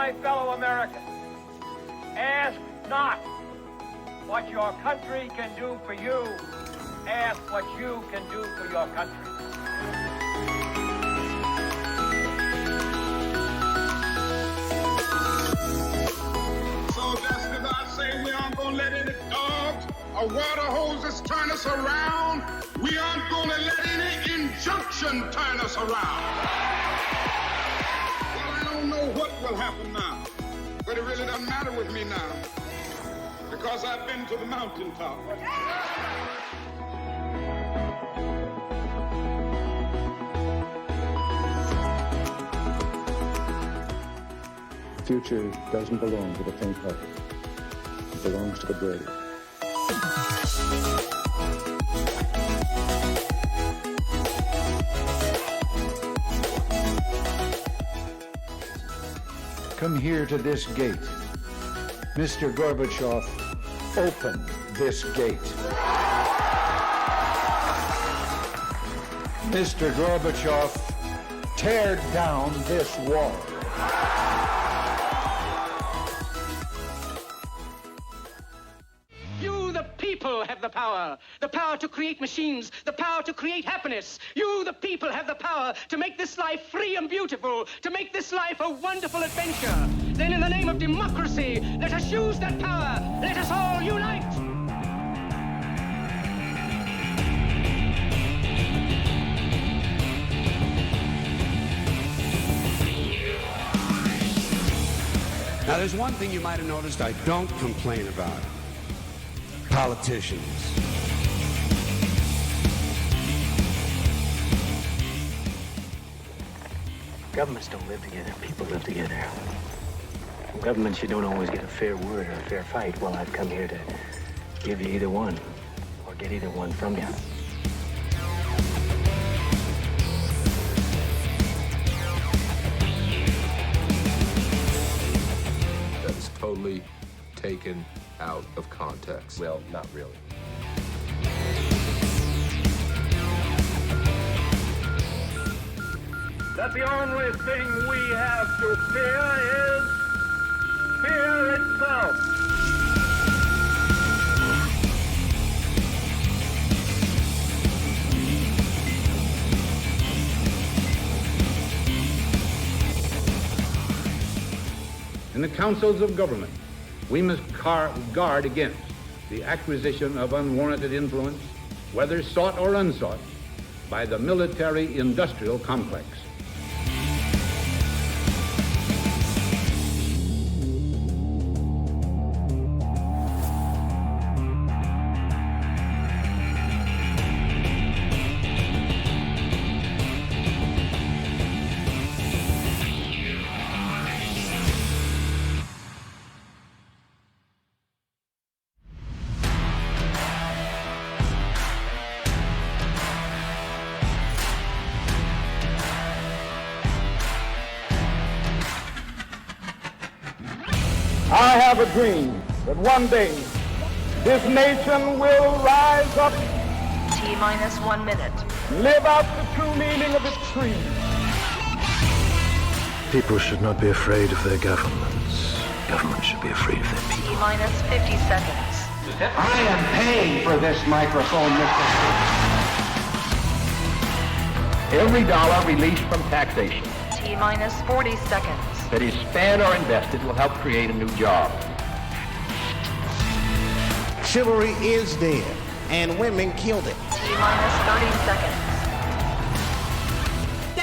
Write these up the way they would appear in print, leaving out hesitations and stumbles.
my fellow Americans, ask not what your country can do for you. Ask what you can do for your country. So just as I say we aren't going to let any dogs or water hoses turn us around, we aren't going to let any injunction turn us around. Well, I don't know what will happen now, but it really doesn't matter with me now, because I've been to the mountaintop. The future doesn't belong to the faint-hearted. It belongs to the brave. Come here to this gate. Mr. Gorbachev, open this gate. Mr. Gorbachev, tear down this wall. You, the people, have the power to create machines, the power to create happiness. You, the people, have the power to make this life free and beautiful, to make this life a wonderful adventure. Then in the name of democracy, let us use that power. Let us all unite. Now, there's one thing you might have noticed I don't complain about. Politicians. Governments don't live together, people live together. Governments, you don't always get a fair word or a fair fight. Well, I've come here to give you either one, or get either one from you. That is totally taken out of context. Well, not really. That the only thing we have to fear is fear itself. In the councils of government, we must guard against the acquisition of unwarranted influence, whether sought or unsought, by the military-industrial complex. I have a dream that one day this nation will rise up, T-minus 1 minute. live out the true meaning of its creed. People should not be afraid of their governments. Governments should be afraid of their people. T-minus 50 seconds. I am paying for this microphone, Mr. Every dollar released from taxation T-minus 40 seconds. that is spent or invested will help create a new job. Chivalry is dead, and women killed it. T-minus 30 seconds.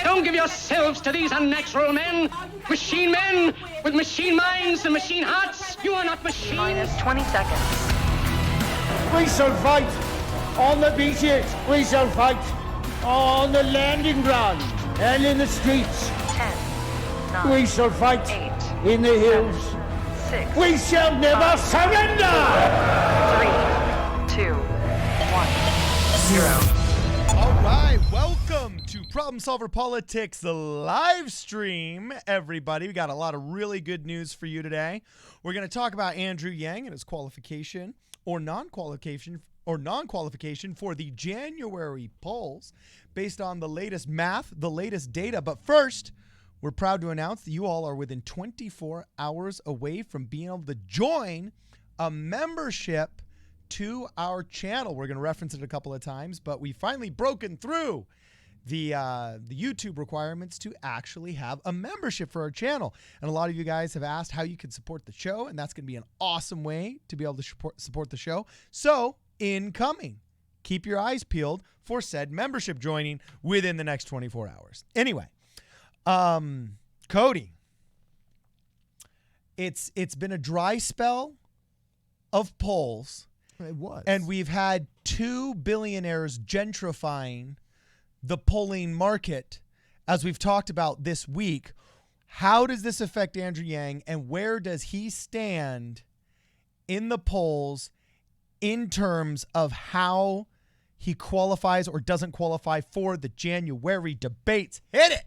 Don't give yourselves to these unnatural men with machine minds and machine hearts. You are not machines. T-minus 20 seconds. We shall fight on the beaches. We shall fight on the landing ground and in the streets. 10, 9, We shall fight 8, in the hills. 6, We shall never surrender! 3, 2, 1, 0. All right, welcome to Problem Solver Politics, the live stream, everybody. We got a lot of really good news for you today. We're going to talk about Andrew Yang and his qualification or non-qualification for the January polls based on the latest math, the latest data. But first, we're proud to announce that you all are within 24 hours away from being able to join a membership to our channel. We're going to reference it a couple of times, but we finally broken through the YouTube requirements to actually have a membership for our channel. And a lot of you guys have asked how you can support the show, and that's going to be an awesome way to be able to support the show. So, incoming. Keep your eyes peeled for said membership joining within the next 24 hours. Anyway, Cody, it's been a dry spell of polls. It was. And we've had 2 billionaires gentrifying the polling market, as we've talked about this week. How does this affect Andrew Yang, and where does he stand in the polls in terms of how he qualifies or doesn't qualify for the January debates? Hit it!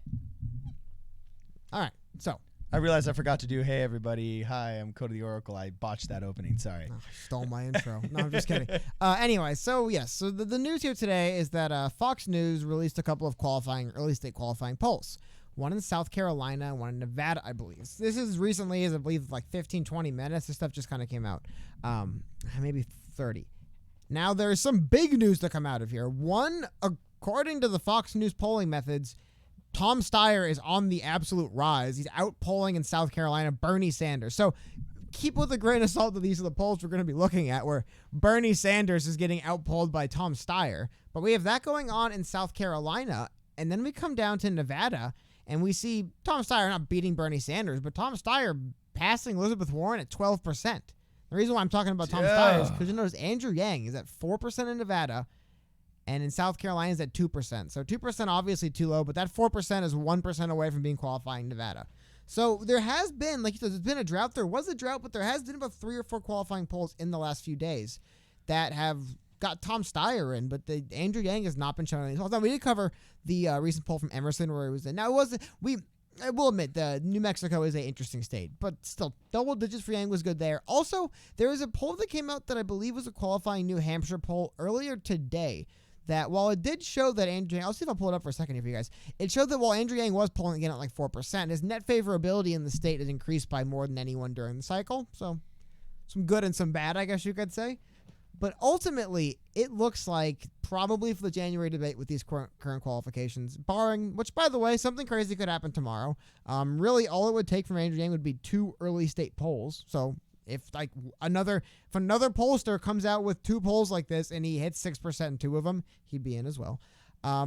All right, so. I realized I forgot to do, hey, everybody. Hi, I'm Cody the Oracle. I botched that opening. Sorry. Oh, stole my intro. No, I'm just kidding. Anyway, so yes. So the news here today is that Fox News released a couple of early state qualifying polls. One in South Carolina, one in Nevada, I believe. This is recently, as I believe, like 15, 20 minutes. This stuff just kind of came out. Maybe 30. Now, there's some big news to come out of here. One, according to the Fox News polling methods, Tom Steyer is on the absolute rise. He's out polling in South Carolina Bernie Sanders. So keep with a grain of salt that these are the polls we're going to be looking at, where Bernie Sanders is getting outpolled by Tom Steyer. But we have that going on in South Carolina, and then we come down to Nevada, and we see Tom Steyer not beating Bernie Sanders, but Tom Steyer passing Elizabeth Warren at 12%. The reason why I'm talking about Tom Steyer is because you notice Andrew Yang is at 4% in Nevada, and in South Carolina is at 2%. So 2% obviously too low, but that 4% is 1% away from being qualifying in Nevada. So there has been, like you said, there's been a drought. There was a drought, but there has been about 3 or 4 qualifying polls in the last few days that have got Tom Steyer in, but the Andrew Yang has not been shown any polls. Now, we did cover the recent poll from Emerson where it was in. Now, I will admit, the New Mexico is an interesting state, but still, double digits for Yang was good there. Also, there was a poll that came out that I believe was a qualifying New Hampshire poll earlier today that while it did show that Andrew Yang, I'll see if I'll pull it up for a second here for you guys. It showed that while Andrew Yang was polling again at like 4%, his net favorability in the state has increased by more than anyone during the cycle. So some good and some bad, I guess you could say. But ultimately, it looks like probably for the January debate with these current qualifications, barring, which by the way, something crazy could happen tomorrow. Really, all it would take from Andrew Yang would be 2 early state polls. So if another pollster comes out with 2 polls like this and he hits 6% in 2 of them, he'd be in as well.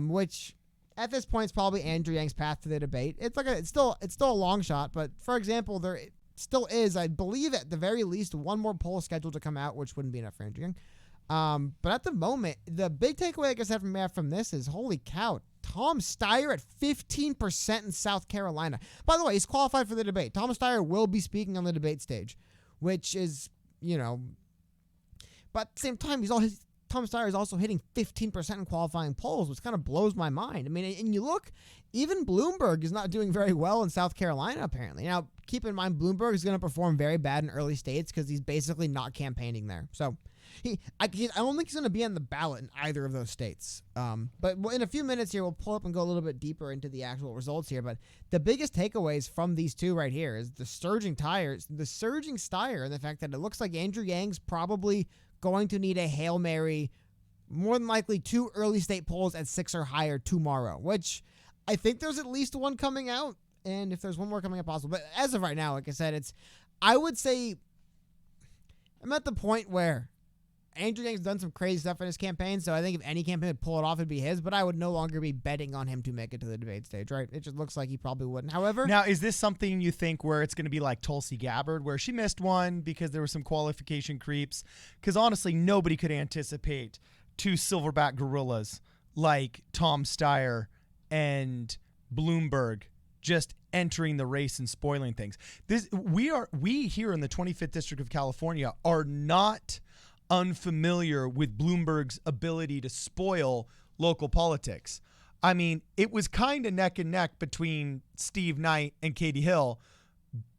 Which at this point is probably Andrew Yang's path to the debate. It's still a long shot, but for example, there still is, I believe, at the very least, one more poll scheduled to come out, which wouldn't be enough for Andrew Yang. But at the moment, the big takeaway I guess I have from this is, holy cow, Tom Steyer at 15% in South Carolina. By the way, he's qualified for the debate. Tom Steyer will be speaking on the debate stage, which is, but at the same time, Tom Steyer is also hitting 15% in qualifying polls, which kind of blows my mind. I mean, and you look, even Bloomberg is not doing very well in South Carolina, apparently. Now, keep in mind, Bloomberg is going to perform very bad in early states because he's basically not campaigning there. So I don't think he's going to be on the ballot in either of those states. But in a few minutes here, we'll pull up and go a little bit deeper into the actual results here. But the biggest takeaways from these 2 right here is the surging Steyer, and the fact that it looks like Andrew Yang's probably going to need a Hail Mary, more than likely 2 early state polls at 6 or higher tomorrow, which I think there's at least one coming out, and if there's one more coming out, possible. But as of right now, like I said, I would say I'm at the point where Andrew Yang's done some crazy stuff in his campaign, so I think if any campaign would pull it off, it'd be his, but I would no longer be betting on him to make it to the debate stage, right? It just looks like he probably wouldn't. However... Now, is this something you think where it's going to be like Tulsi Gabbard, where she missed one because there were some qualification creeps? Because honestly, nobody could anticipate 2 silverback gorillas like Tom Steyer and Bloomberg just entering the race and spoiling things. We here in the 25th District of California are not unfamiliar with Bloomberg's ability to spoil local politics. I mean, it was kind of neck and neck between Steve Knight and Katie Hill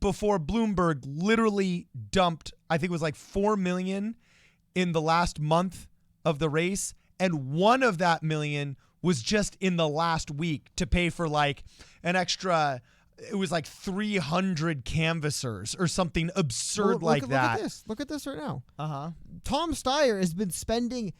before Bloomberg literally dumped, I think it was like $4 million in the last month of the race, and one of that million was just in the last week to pay for like an extra it was like 300 canvassers or something absurd like that. Look at this right now. Uh-huh. Tom Steyer has been spending.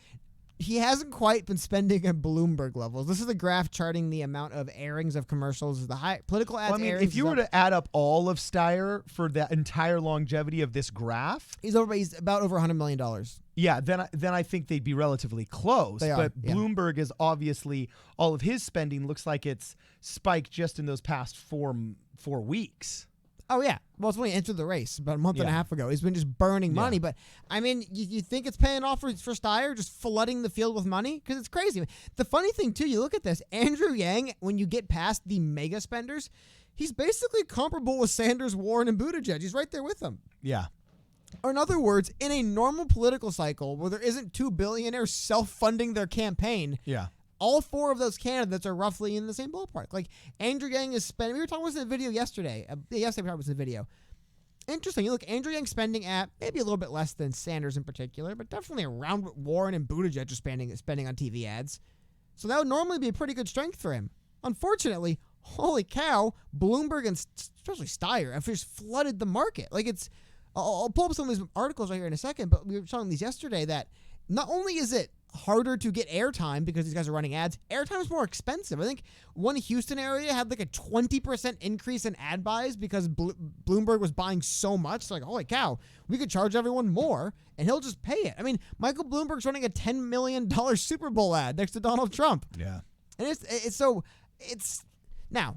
He hasn't quite been spending at Bloomberg levels. This is a graph charting the amount of airings of commercials. The high political ads. Well, I mean, if you were to add up all of Steyer for the entire longevity of this graph, he's about over $100 million. Yeah, then I think they'd be relatively close. They are, but yeah. Bloomberg is obviously, all of his spending looks like it's spiked just in those past four weeks. Oh, yeah. Well, it's when he entered the race about a month and a half ago. He's been just burning money. But, I mean, you think it's paying off for Steyer, just flooding the field with money? Because it's crazy. The funny thing, too, you look at this. Andrew Yang, when you get past the mega spenders, he's basically comparable with Sanders, Warren, and Buttigieg. He's right there with them. Yeah. Or in other words, in a normal political cycle where there isn't two billionaires self-funding their campaign, all four of those candidates are roughly in the same ballpark. Like, Andrew Yang is spending, we were talking about this in the video yesterday. Yesterday we talked about this in the video. Interesting. You look, Andrew Yang spending at maybe a little bit less than Sanders in particular, but definitely around what Warren and Buttigieg are spending on TV ads. So that would normally be a pretty good strength for him. Unfortunately, holy cow, Bloomberg and especially Steyer have just flooded the market. Like, it's, I'll pull up some of these articles right here in a second, but we were talking these yesterday that not only is it harder to get airtime because these guys are running ads, airtime is more expensive. I think one Houston area had like a 20% increase in ad buys because Bloomberg was buying so much. It's like, holy cow, we could charge everyone more and he'll just pay it. I mean, Michael Bloomberg's running a $10 million Super Bowl ad next to Donald Trump. Yeah. And it's now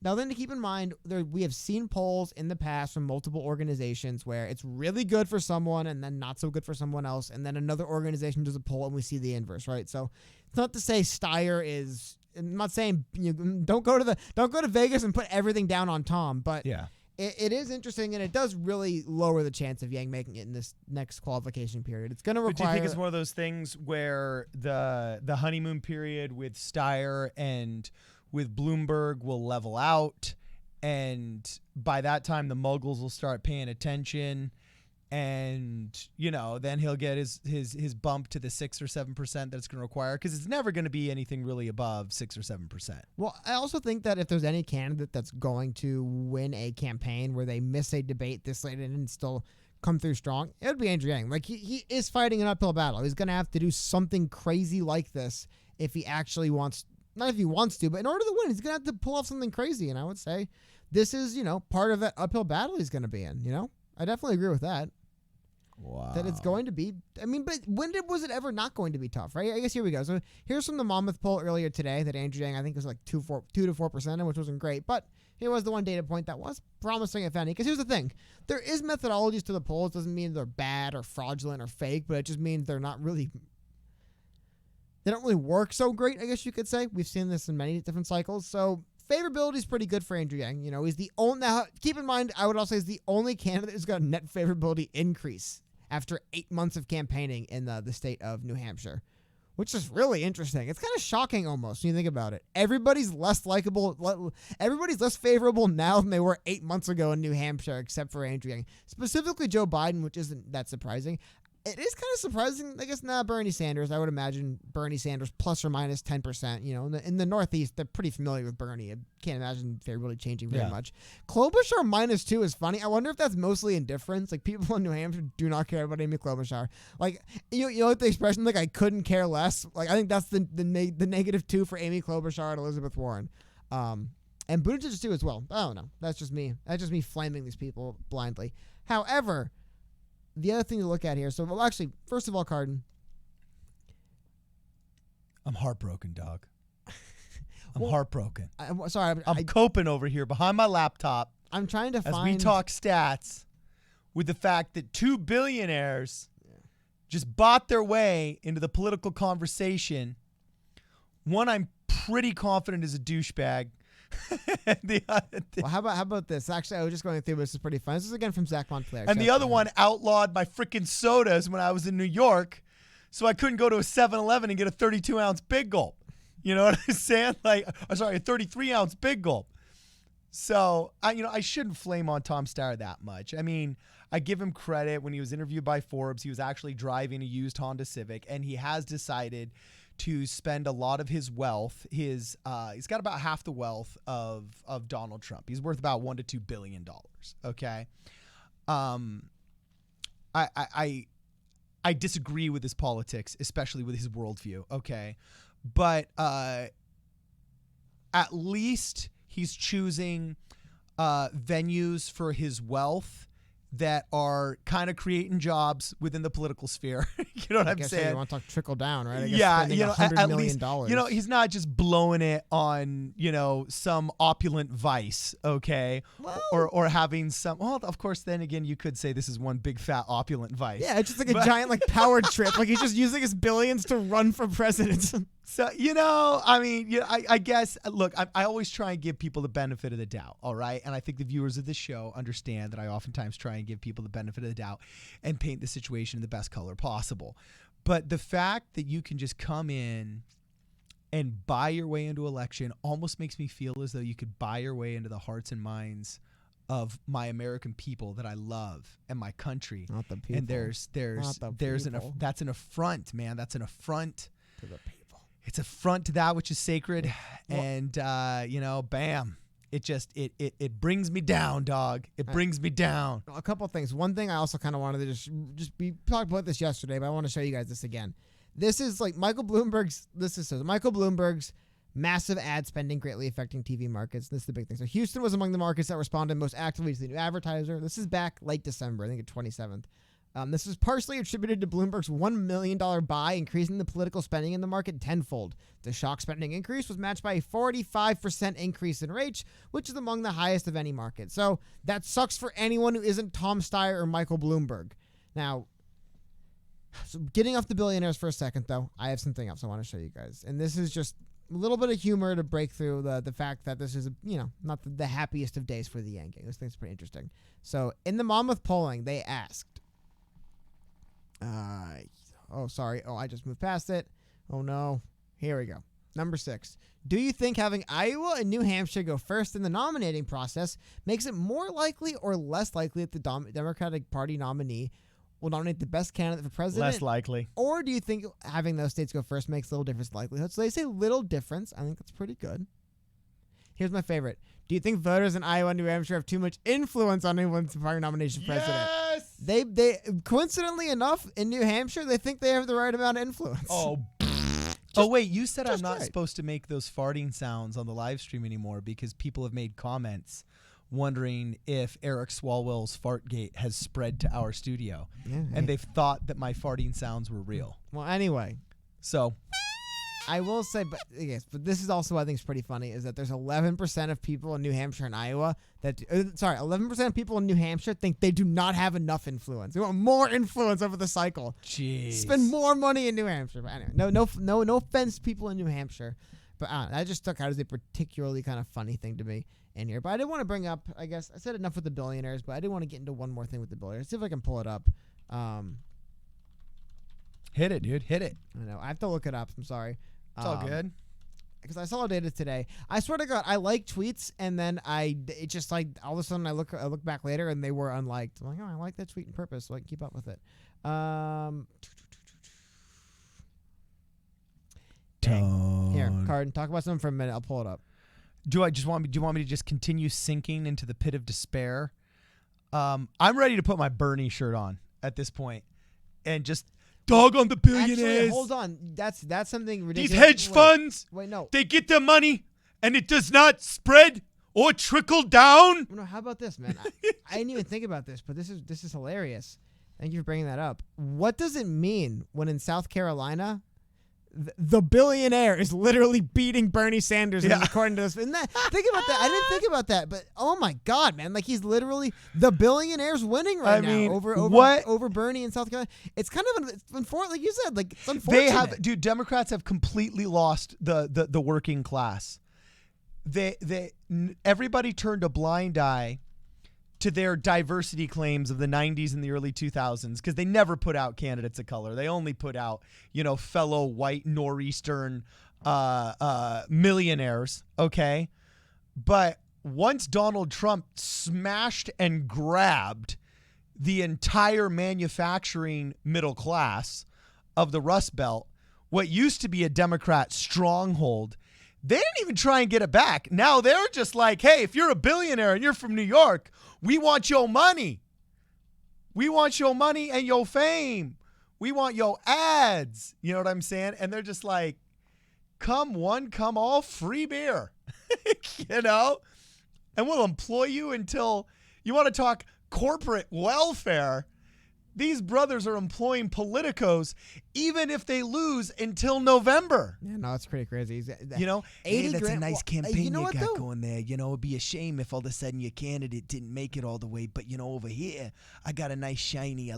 then to keep in mind, we have seen polls in the past from multiple organizations where it's really good for someone and then not so good for someone else, and then another organization does a poll and we see the inverse, right? So it's not to say Steyer is. I'm not saying don't go to Vegas and put everything down on Tom, but it is interesting and it does really lower the chance of Yang making it in this next qualification period. It's going to require. But do you think it's one of those things where the honeymoon period with Steyer and with Bloomberg will level out, and by that time the muggles will start paying attention, and then he'll get his bump to the 6 or 7% that it's going to require, because it's never going to be anything really above 6 or 7%. Well, I also think that if there's any candidate that's going to win a campaign where they miss a debate this late and still come through strong, it would be Andrew Yang. Like, he is fighting an uphill battle. He's going to have to do something crazy like this if he actually wants. Not if he wants to, but in order to win, he's going to have to pull off something crazy. And I would say this is, part of that uphill battle he's going to be in, I definitely agree with that. Wow. That it's going to be, but when was it ever not going to be tough, right? I guess here we go. So here's from the Monmouth poll earlier today that Andrew Yang, I think, was like 2 to 4%, which wasn't great. But here was the one data point that was promising, if any. Because here's the thing. There is methodologies to the polls. Doesn't mean they're bad or fraudulent or fake, but it just means they're not really. They don't really work so great, I guess you could say. We've seen this in many different cycles. So favorability is pretty good for Andrew Yang. He's the only. Now, keep in mind, I would also say he's the only candidate who's got a net favorability increase after 8 months of campaigning in the state of New Hampshire, which is really interesting. It's kind of shocking almost when you think about it. Everybody's less likable. Everybody's less favorable now than they were 8 months ago in New Hampshire, except for Andrew Yang. Specifically Joe Biden, which isn't that surprising. It is kind of surprising, I guess, Bernie Sanders. I would imagine Bernie Sanders plus or minus 10%. In the Northeast, they're pretty familiar with Bernie. I can't imagine they're really changing very much. Klobuchar minus 2 is funny. I wonder if that's mostly indifference. Like, people in New Hampshire do not care about Amy Klobuchar. Like, you know what the expression, like, I couldn't care less? Like, I think that's the negative 2 for Amy Klobuchar and Elizabeth Warren. And Buttigieg too as well. I don't know. That's just me. That's just me flaming these people blindly. However, the other thing to look at here. So, well, actually, first of all, Cardin. I'm heartbroken, dog. I'm heartbroken. I'm coping over here behind my laptop. I'm trying to as we talk stats with the fact that 2 billionaires just bought their way into the political conversation. One I'm pretty confident is a douchebag. Well, how about this? Actually, I was just going through this. Is pretty fun. This is again from Zach Montclair. And the other one outlawed my freaking sodas when I was in New York, so I couldn't go to a 7-Eleven and get a 32-ounce Big Gulp. You know what I'm saying? Like, a 33-ounce Big Gulp. So I shouldn't flame on Tom Steyer that much. I mean, I give him credit. When he was interviewed by Forbes, he was actually driving a used Honda Civic, and he has decided to spend a lot of his wealth. He's got about half the wealth of Donald Trump. He's worth about $1 to $2 billion. Okay. I disagree with his politics, especially with his worldview. Okay. But at least he's choosing venues for his wealth that are kind of creating jobs within the political sphere. You know what I'm saying? You want to talk trickle down, right? I guess Yeah, spending $100 at million. least, he's not just blowing it on, some opulent vice, okay? Well, or having some, well, of course, then again, you could say this is one big fat opulent vice. Yeah, it's just like a giant power trip. Like he's just using his billions to run for president. So, I guess, look, I always try and give people the benefit of the doubt, all right? And I think the viewers of this show understand that I oftentimes try and give people the benefit of the doubt and paint the situation in the best color possible. But the fact that you can just come in and buy your way into election almost makes me feel as though you could buy your way into the hearts and minds of my American people that I love and my country. Not the people. And that's an affront, man. That's an affront to the people. It's an affront to that which is sacred. And bam. It just it brings me down, dog. It brings me down. A couple of things. One thing I also kind of wanted to we talked about this yesterday, but I want to show you guys this again. This is like Michael Bloomberg's massive ad spending greatly affecting TV markets. This is the big thing. So Houston was among the markets that responded most actively to the new advertiser. This is back late December, I think the 27th. This is partially attributed to Bloomberg's $1 million buy, increasing the political spending in the market tenfold. The shock spending increase was matched by a 45% increase in rates, which is among the highest of any market. So that sucks for anyone who isn't Tom Steyer or Michael Bloomberg. Now, so getting off the billionaires for a second, though, I have something else I want to show you guys. And this is just a little bit of humor to break through the fact that this is, not the happiest of days for the Yang Gang. This thing's pretty interesting. So in the Monmouth polling, they asked, I just moved past it. Oh no. Here we go. Number 6. Do you think having Iowa and New Hampshire go first in the nominating process makes it more likely or less likely that the Democratic Party nominee will nominate the best candidate for president? Less likely. Or do you think having those states go first makes little difference in likelihood? So they say little difference. I think that's pretty good. Here's my favorite. Do you think voters in Iowa and New Hampshire have too much influence on anyone's party nomination for president? Yes! They coincidentally enough, in New Hampshire, they think they have the right amount of influence. Oh, wait, you said I'm not supposed to make those farting sounds on the live stream anymore because people have made comments wondering if Eric Swalwell's Fartgate has spread to our studio. Yeah, and they've thought that my farting sounds were real. Well, anyway. So I will say, but this is also I think is pretty funny, is that there's 11% of people in New Hampshire and Iowa 11% of people in New Hampshire think they do not have enough influence. They want more influence over the cycle. Jeez. Spend more money in New Hampshire. But anyway, no offense to people in New Hampshire, but I just took out as a particularly kind of funny thing to me in here. But I did want to bring up, I guess I said enough with the billionaires, but I did want to get into one more thing with the billionaires. See if I can pull it up. Hit it, dude. Hit it. I know. I have to look it up. I'm sorry. It's all good. Because I saw data today. I swear to God, I like tweets, and then it just like all of a sudden I look back later and they were unliked. I'm like, I like that tweet on purpose, so I can keep up with it. Here, Carden, talk about something for a minute. I'll pull it up. Do you want me to just continue sinking into the pit of despair? I'm ready to put my Bernie shirt on at this point and just dog on the billionaires. Actually, hold on. That's something ridiculous. These hedge funds, wait, no. They get their money and it does not spread or trickle down. No, how about this, man? I didn't even think about this, but this is hilarious. Thank you for bringing that up. What does it mean when in South Carolina the billionaire is literally beating Bernie Sanders according to this? Think about that. I didn't think about that, but oh my God, man! Like he's literally the billionaire's winning right now over Bernie in South Carolina. It's kind of unfortunate, like you said. Like it's unfortunate. Democrats have completely lost the working class. Everybody turned a blind eye to their diversity claims of the 90s and the early 2000s because they never put out candidates of color. They only put out, fellow white nor'eastern millionaires, okay? But once Donald Trump smashed and grabbed the entire manufacturing middle class of the Rust Belt, what used to be a Democrat stronghold. They didn't even try and get it back. Now they're just like, hey, if you're a billionaire and you're from New York, we want your money. We want your money and your fame. We want your ads. You know what I'm saying? And they're just like, come one, come all, free beer. You know? And we'll employ you until you want to talk corporate welfare. These brothers are employing politicos even if they lose until November. Yeah, no, it's pretty crazy. You know, 80 hey, that's grand, a nice campaign you know you what, got though? going there. You know, it'd be a shame if all of a sudden your candidate didn't make it all the way. But, you know, over here, I got a nice shiny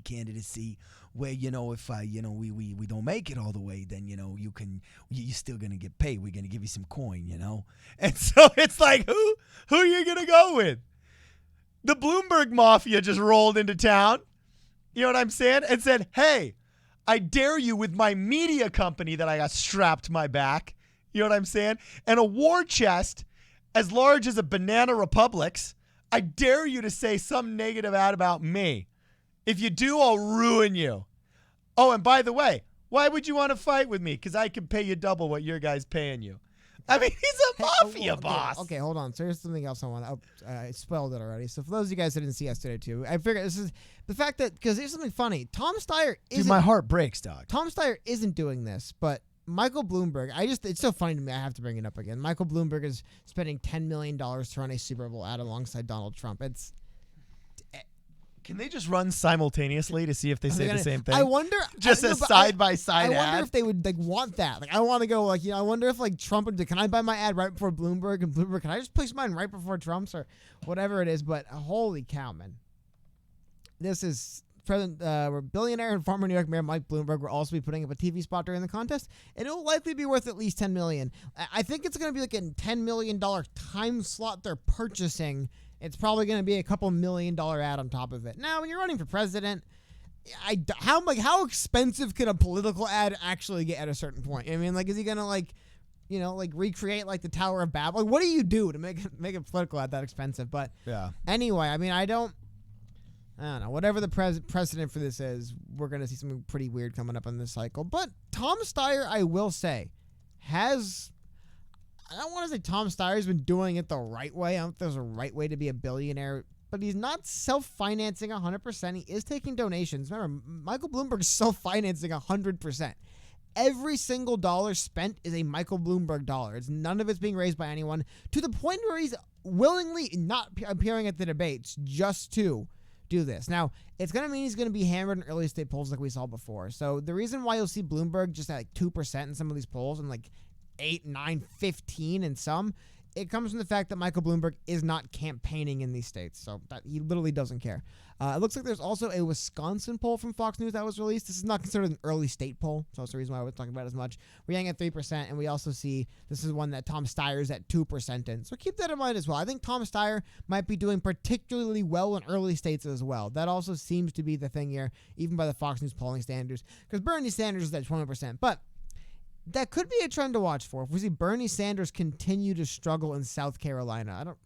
candidacy where, you know, if, you know, we don't make it all the way, then, you know, you're still going to get paid. We're going to give you some coin, you know. And so it's like, who are you going to go with? The Bloomberg Mafia just rolled into town, you know what I'm saying, and said, hey, I dare you with my media company that I got strapped to my back, you know what I'm saying, and a war chest as large as a Banana Republic's. I dare you to say some negative ad about me. If you do, I'll ruin you. Oh, and by the way, why would you want to fight with me? Because I can pay you double what your guy's paying you. I mean, he's a mafia boss. Okay, hold on. So here's something else I want to. I spoiled it already. So for those of you guys that didn't see yesterday too, I figured this is the fact that because here's something funny. Tom Steyer isn't. Dude, my heart breaks, dog. Tom Steyer isn't doing this, but Michael Bloomberg. It's so funny to me. I have to bring it up again. Michael Bloomberg is spending $10 million to run a Super Bowl ad alongside Donald Trump. Can they just run simultaneously to see if they say the same thing? I wonder. Just a side by side ad. I wonder if they would want that. Like, I want to go. Like, I wonder if Trump would. Can I buy my ad right before Bloomberg? And Bloomberg, can I just place mine right before Trump's or whatever it is? But holy cow, man! This is billionaire and former New York Mayor Mike Bloomberg will also be putting up a TV spot during the contest, and it will likely be worth at least $10 million. I think it's going to be like a $10 million time slot they're purchasing. It's probably going to be a couple $1 million ad on top of it. Now, when you're running for president, how expensive could a political ad actually get at a certain point? I mean, is he going to recreate the Tower of Babel? What do you do to make a political ad that expensive? But yeah. Anyway, I mean, I don't know. Whatever the precedent for this is, we're going to see something pretty weird coming up in this cycle. But Tom Steyer, I will say, I don't want to say Tom Steyer's been doing it the right way. I don't think there's a right way to be a billionaire, but he's not self-financing 100%. He is taking donations. Remember, Michael Bloomberg is self-financing 100%. Every single dollar spent is a Michael Bloomberg dollar. None of it's being raised by anyone, to the point where he's willingly not appearing at the debates just to do this. Now, it's going to mean he's going to be hammered in early state polls like we saw before. So the reason why you'll see Bloomberg just at 2% in some of these polls and 8, 9, 15 in some, it comes from the fact that Michael Bloomberg is not campaigning in these states. So that he literally doesn't care. It looks like there's also a Wisconsin poll from Fox News that was released. This is not considered an early state poll, so that's the reason why I was talking about it as much. We're getting at 3%, and we also see this is one that Tom Steyer's at 2% in. So keep that in mind as well. I think Tom Steyer might be doing particularly well in early states as well. That also seems to be the thing here, even by the Fox News polling standards, because Bernie Sanders is at 20%. But that could be a trend to watch for. If we see Bernie Sanders continue to struggle in South Carolina,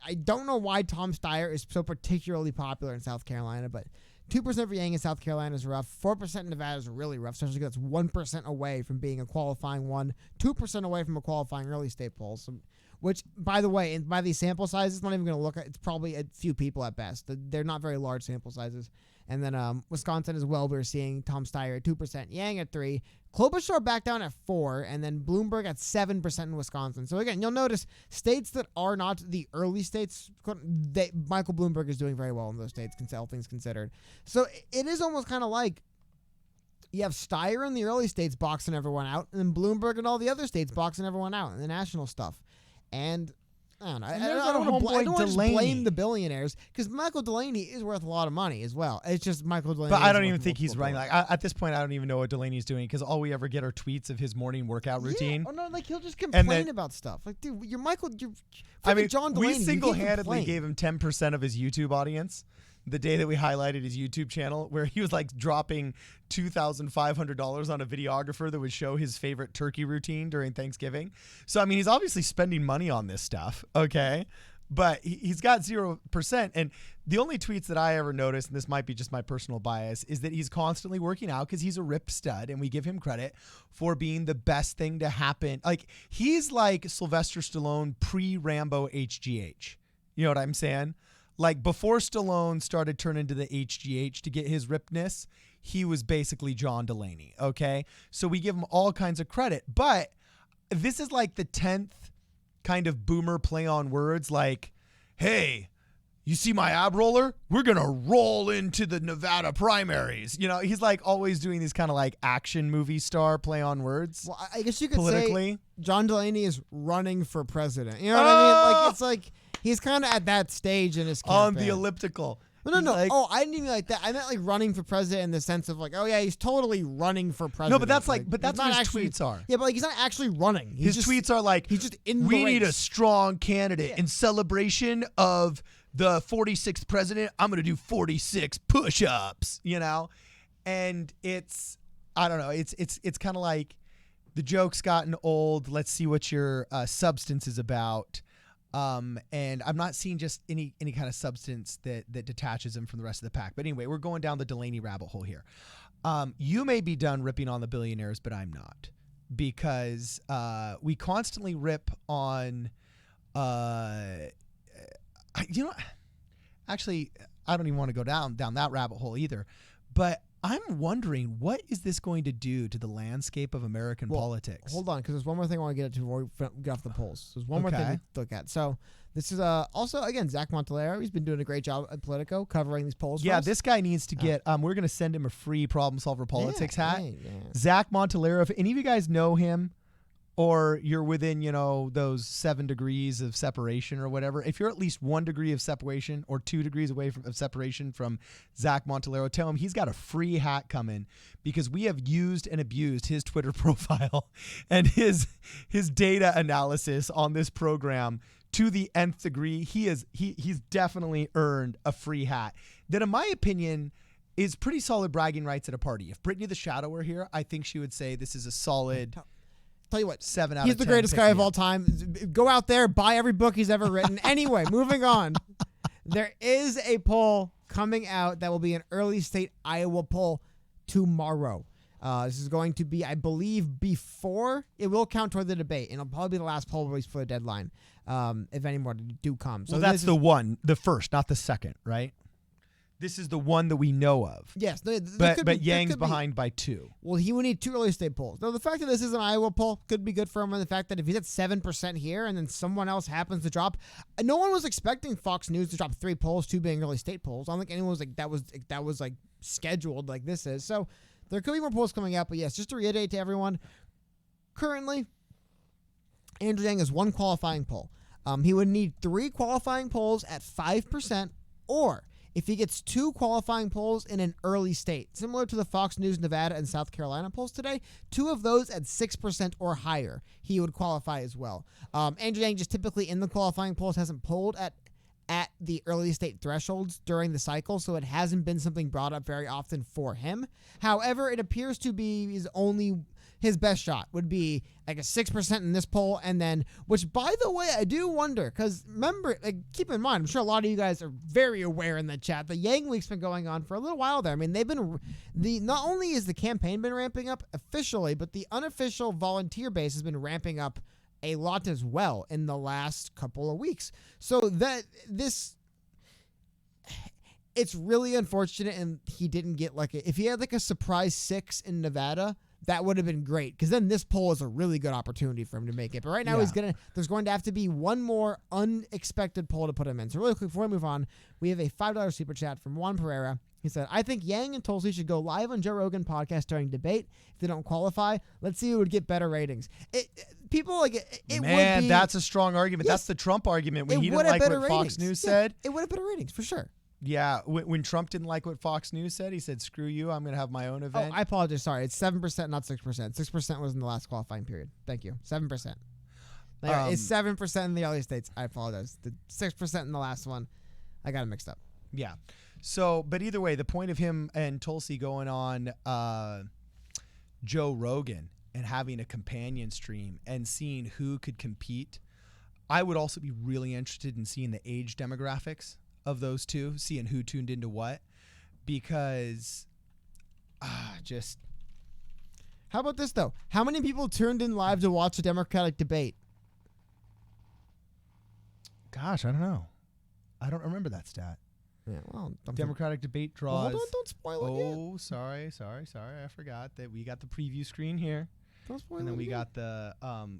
I don't know why Tom Steyer is so particularly popular in South Carolina, but 2% for Yang in South Carolina is rough. 4% in Nevada is really rough, especially because that's 1% away from being a qualifying one, 2% away from a qualifying early state poll. So, which, by the way, by these sample sizes, it's not even going to look at. It's probably a few people at best. They're not very large sample sizes. And then Wisconsin as well, we're seeing Tom Steyer at 2%, Yang at 3%, Klobuchar back down at 4%, and then Bloomberg at 7% in Wisconsin. So again, you'll notice states that are not the early states, Michael Bloomberg is doing very well in those states, all things considered. So it is almost kind of like you have Steyer in the early states boxing everyone out, and then Bloomberg and all the other states boxing everyone out in the national stuff. And I don't know. I don't want to just blame the billionaires, because Michael Delaney is worth a lot of money as well. It's just Michael Delaney. But I don't even think he's running. At this point, I don't even know what Delaney's doing, because all we ever get are tweets of his morning workout routine. Yeah, he'll just complain about stuff. Dude, you're Michael. John Delaney. We single-handedly gave him 10% of his YouTube audience the day that we highlighted his YouTube channel, where he was dropping $2,500 on a videographer that would show his favorite turkey routine during Thanksgiving. So, I mean, he's obviously spending money on this stuff, okay? but he's got 0%. And the only tweets that I ever noticed, and this might be just my personal bias, is that he's constantly working out because he's a ripped stud, and we give him credit for being the best thing to happen. Like, he's like Sylvester Stallone pre-Rambo HGH. You know what I'm saying? Like, before Stallone started turning to the HGH to get his rippedness, he was basically John Delaney, okay? So we give him all kinds of credit. But this is like the 10th kind of boomer play on words, like, hey, you see my ab roller? We're going to roll into the Nevada primaries. You know, he's like always doing these kind of like action movie star play on words. Well, I guess you could politically say John Delaney is running for president. You know what I mean? Like, it's like he's kind of at that stage in his campaign. On the elliptical. No. Like, I didn't even like that. I meant like running for president in the sense of like, oh yeah, he's totally running for president. no, but that's like, but that's he's what not his actually, tweets are. Yeah, but like he's not actually running. His tweets are like, he's just in we the need a race. strong candidate in celebration of the 46th president. I'm going to do 46 push-ups, you know? And it's, I don't know. It's kind of like the joke's gotten old. Let's see what your substance is about. And I'm not seeing just any kind of substance that detaches him from the rest of the pack. But anyway, we're going down the Delaney rabbit hole here. You may be done ripping on the billionaires, but I'm not, because we constantly rip on, actually, I don't even want to go down that rabbit hole either. But I'm wondering, what is this going to do to the landscape of American politics? Hold on, because there's one more thing I want to get into before we get off the polls. There's one more thing to look at. So this is also, again, Zach Montalero. He's been doing a great job at Politico covering these polls. Yeah, for us. this guy needs to get, we're going to send him a free Problem Solver Politics hat. Yeah. Zach Montalero, if any of you guys know him, or you're within, those 7 degrees of separation or whatever, if you're at least 1 degree of separation or 2 degrees away of separation from Zach Montalero, tell him he's got a free hat coming, because we have used and abused his Twitter profile and his data analysis on this program to the nth degree. He's definitely earned a free hat that, in my opinion, is pretty solid bragging rights at a party. If Brittany the Shadow were here, I think she would say this is a solid... Tell you what, 7 out he's of 10. the greatest guy of all time. Go out there, buy every book he's ever written. Anyway, moving on. There is a poll coming out that will be an early state Iowa poll tomorrow. This is going to be, I believe, before it will count toward the debate, and it'll probably be the last poll released for the deadline, if any more do come. So well, that's the first, not the second, right? This is the one that we know of. Yes, but Yang's behind by 2. Well, he would need 2 early state polls. Now, the fact that this is an Iowa poll could be good for him, and the fact that if he's at 7% here and then someone else happens to drop, no one was expecting Fox News to drop 3 polls, 2 being early state polls. I don't think anyone was like that was like scheduled like this is. So there could be more polls coming out, but yes, just to reiterate to everyone, currently Andrew Yang has 1 qualifying poll. He would need 3 qualifying polls at 5%, or if he gets 2 qualifying polls in an early state, similar to the Fox News Nevada and South Carolina polls today, 2 of those at 6% or higher, he would qualify as well. Andrew Yang just typically in the qualifying polls hasn't polled at the early state thresholds during the cycle, so it hasn't been something brought up very often for him. However, it appears to be his best shot would be like a 6% in this poll, and then, which by the way, I do wonder, because remember, keep in mind, I'm sure a lot of you guys are very aware in the chat, the Yang Week's been going on for a little while there. I mean, not only is the campaign been ramping up officially, but the unofficial volunteer base has been ramping up a lot as well in the last couple of weeks. So it's really unfortunate, and he didn't get if he had like a surprise 6 in Nevada, that would have been great, because then this poll is a really good opportunity for him to make it. But right now, there's going to have to be one more unexpected poll to put him in. So really quick, before we move on, we have a $5 super chat from Juan Pereira. He said, I think Yang and Tulsi should go live on Joe Rogan podcast during debate. If they don't qualify, let's see who would get better ratings. People would be... that's a strong argument. Yes, that's the Trump argument when he didn't like what Fox News said. It would have better ratings, for sure. Yeah, when Trump didn't like what Fox News said, he said, screw you, I'm going to have my own event. Oh, I apologize. Sorry. It's 7%, not 6%. 6% was in the last qualifying period. Thank you. 7%. It's 7% in the early states. I apologize. The 6% in the last one, I got it mixed up. Yeah. So, but either way, the point of him and Tulsi going on Joe Rogan and having a companion stream and seeing who could compete I would also be really interested in seeing the age demographics of those two, seeing who tuned into what, because just. How about this, though? How many people tuned in live to watch the Democratic debate? Gosh, I don't know. I don't remember that stat. Yeah, well, Democratic debate draws. Well, hold on, don't spoil it yet. Oh, sorry. I forgot that we got the preview screen here. Don't spoil and then it we yet. got the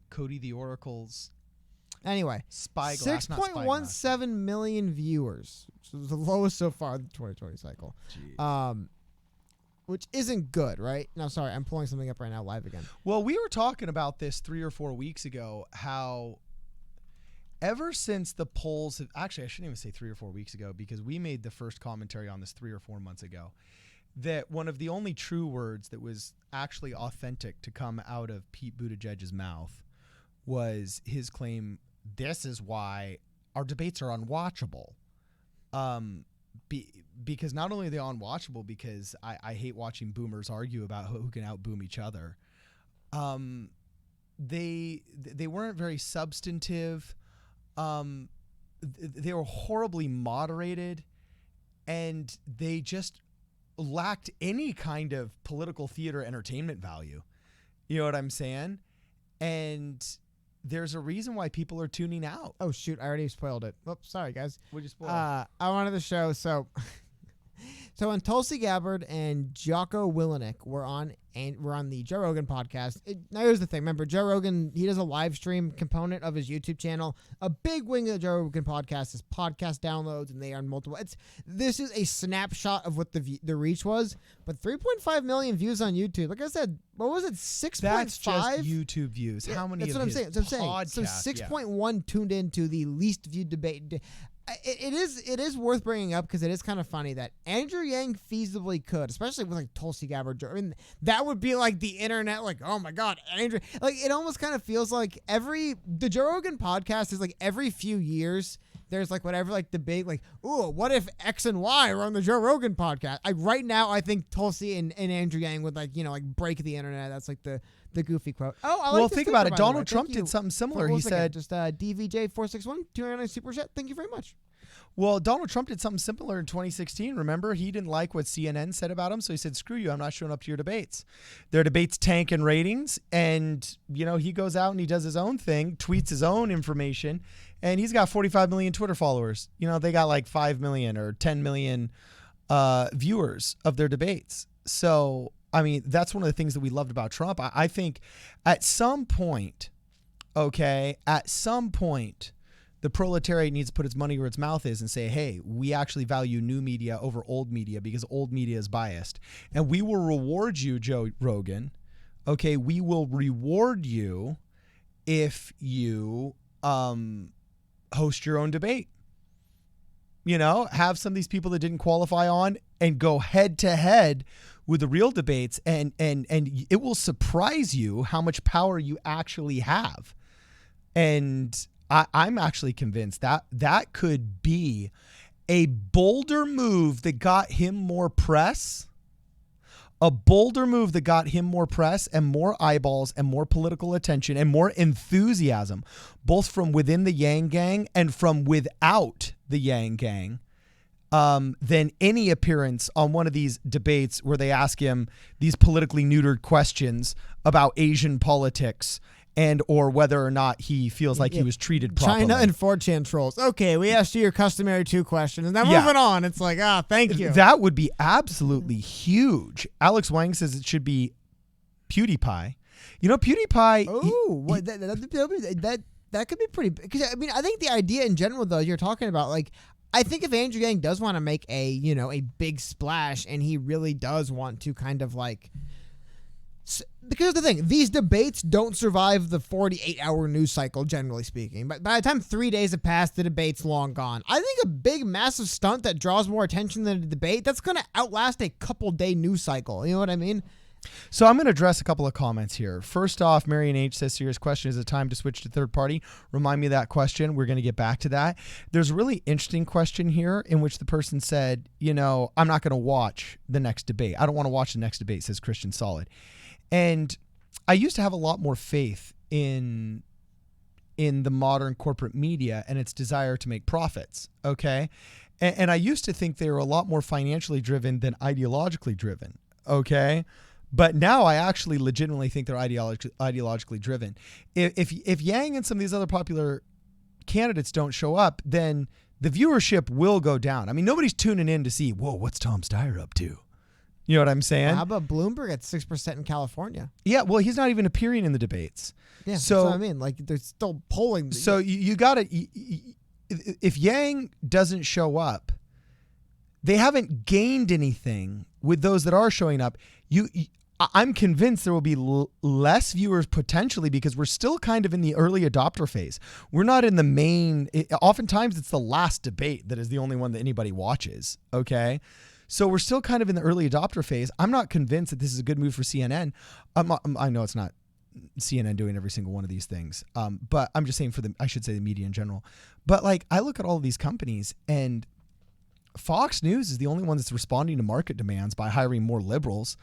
Cody the Oracle's Anyway, Spyglass, not Spyglass. 6.17 million viewers, which is the lowest so far in the 2020 cycle. Jeez. Which isn't good, right? No, sorry, I'm pulling something up right now live again. Well, we were talking about this 3 or 4 weeks ago, how ever since the polls have, actually, I shouldn't even say 3 or 4 weeks ago, because we made the first commentary on this 3 or 4 months ago, that one of the only true words that was actually authentic to come out of Pete Buttigieg's mouth was his claim, this is why our debates are unwatchable. Because not only are they unwatchable, because I hate watching boomers argue about who can outboom each other. They weren't very substantive. They were horribly moderated, and they just lacked any kind of political theater entertainment value. You know what I'm saying? And there's a reason why people are tuning out. Oh, shoot. I already spoiled it. Oops, sorry, guys. What'd you spoil? I wanted the show. So when Tulsi Gabbard and Jocko Willenick were on the Joe Rogan podcast. Now, here's the thing. Remember, Joe Rogan, he does a live stream component of his YouTube channel. A big wing of the Joe Rogan podcast is podcast downloads, and they are multiple. This is a snapshot of what the reach was, but 3.5 million views on YouTube. Like I said, what was it? 6.5? That's just YouTube views. Yeah, How many that's of what his I'm saying. podcasts? So 6.1 tuned into the least viewed debate. It is worth bringing up because it is kind of funny that Andrew Yang feasibly could, especially with like Tulsi Gabbard. I mean, that would be like the internet, like, oh my God, Andrew. Like, it almost kind of feels like the Joe Rogan podcast is like every few years there's like whatever like debate, like, ooh, what if X and Y were on the Joe Rogan podcast? Right now, I think Tulsi and Andrew Yang would like break the internet. That's like the goofy quote. Oh, I like well, this think sticker, about it. by the way. Donald Trump Thank you. did something similar. What He was it again? said, just DVJ461, 299 super chat. Thank you very much. well, Donald Trump did something similar in 2016. Remember, he didn't like what CNN said about him, so he said, screw you, I'm not showing up to your debates. Their debates tank in ratings, and, he goes out and he does his own thing, tweets his own information, and he's got 45 million Twitter followers. They got like 5 million or 10 million viewers of their debates. So, I mean, that's one of the things that we loved about Trump. I think at some point, the proletariat needs to put its money where its mouth is and say, hey, we actually value new media over old media because old media is biased. And we will reward you, Joe Rogan. Okay, we will reward you if you host your own debate. Have some of these people that didn't qualify on and go head to head with the real debates, and it will surprise you how much power you actually have. And I'm actually convinced that could be a bolder move that got him more press, and more eyeballs and more political attention and more enthusiasm, both from within the Yang Gang and from without the Yang Gang, than any appearance on one of these debates where they ask him these politically neutered questions about Asian politics and or whether or not he feels like he was treated properly. China and 4chan trolls. Okay, we asked you your customary 2 questions, and then moving on. It's like, thank you. That would be absolutely huge. Alex Wang says it should be PewDiePie. PewDiePie. Oh, that could be pretty. Because I mean, I think the idea in general, though, you're talking about, like, I think if Andrew Yang does want to make a big splash, and he really does want to kind of like. Because the thing, these debates don't survive the 48-hour news cycle, generally speaking. But by the time 3 days have passed, the debate's long gone. I think a big, massive stunt that draws more attention than a debate, that's going to outlast a couple-day news cycle. You know what I mean? So I'm going to address a couple of comments here. First off, Marion H. says, serious question, is it time to switch to third party? Remind me of that question. We're going to get back to that. There's a really interesting question here in which the person said, I'm not going to watch the next debate. I don't want to watch the next debate, says Christian Solid. And I used to have a lot more faith in in the modern corporate media and its desire to make profits. Okay. And I used to think they were a lot more financially driven than ideologically driven. Okay. But now I actually legitimately think they're ideologically driven. If Yang and some of these other popular candidates don't show up, then the viewership will go down. I mean, nobody's tuning in to see, whoa, what's Tom Steyer up to? You know what I'm saying? Well, how about Bloomberg at 6% in California? Yeah, well, he's not even appearing in the debates. Yeah, so that's what I mean. Like, they're still polling. So you got to, if Yang doesn't show up, they haven't gained anything with those that are showing up. I'm convinced there will be less viewers potentially because we're still kind of in the early adopter phase. We're not in the main. Oftentimes, it's the last debate that is the only one that anybody watches. Okay. So we're still kind of in the early adopter phase. I'm not convinced that this is a good move for CNN. I know it's not CNN doing every single one of these things, but I'm just saying I should say the media in general. But like, I look at all of these companies, and Fox News is the only one that's responding to market demands by hiring more liberals.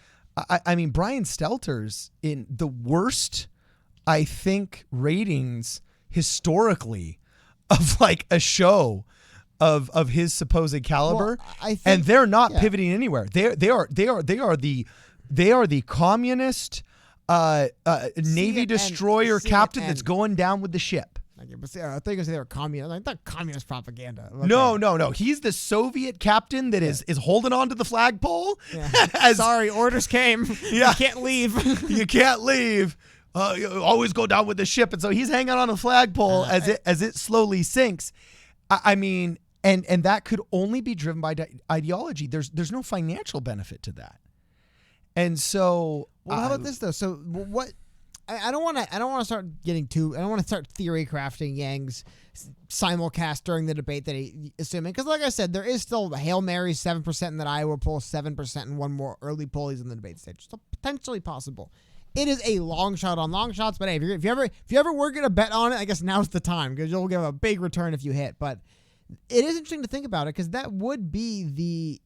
I mean, Brian Stelter's in the worst, I think, ratings historically of like a show of his supposed caliber, and they're not pivoting anywhere. They are the communist Navy destroyer captain that's going down with the ship. Okay, but see, I think they were communist. Like, not communist propaganda. Okay. No. He's the Soviet captain that is holding on to the flagpole. Yeah. Sorry, orders came. Yeah. You can't leave. You can't leave. You always go down with the ship, and so he's hanging on a flagpole as it slowly sinks. I mean. And that could only be driven by ideology. There's no financial benefit to that. And so, well, how about this though? So what? I don't want to start getting too. I don't want to start theory crafting Yang's simulcast during the debate that he assuming, because like I said, there is still Hail Mary 7% in that Iowa poll, 7% in one more early poll. He's in the debate stage, so potentially possible. It is a long shot on long shots, but hey, if you ever were gonna bet on it, I guess now's the time because you'll get a big return if you hit. But it is interesting to think about it because that would be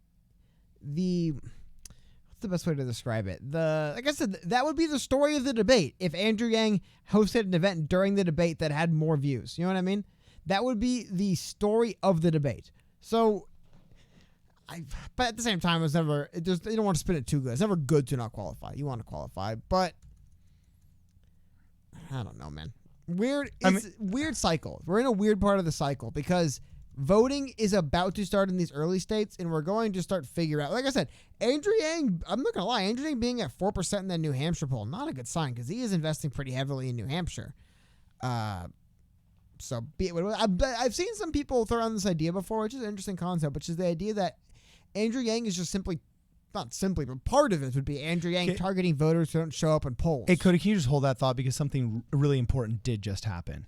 the what's the best way to describe it? Like I said, that would be the story of the debate if Andrew Yang hosted an event during the debate that had more views. You know what I mean? That would be the story of the debate. So, but at the same time, it's never. You don't want to spin it too good. It's never good to not qualify. You want to qualify, but I don't know, man. Weird cycle. We're in a weird part of the cycle because voting is about to start in these early states, and we're going to start figure out. Like I said, Andrew Yang, I'm not gonna lie, Andrew Yang being at 4% in that New Hampshire poll, not a good sign because he is investing pretty heavily in New Hampshire. So I've seen some people throw around this idea before, which is an interesting concept, which is the idea that Andrew Yang is just not simply, but part of it would be Andrew Yang targeting voters who don't show up in polls. Hey, Cody, can you just hold that thought because something really important did just happen.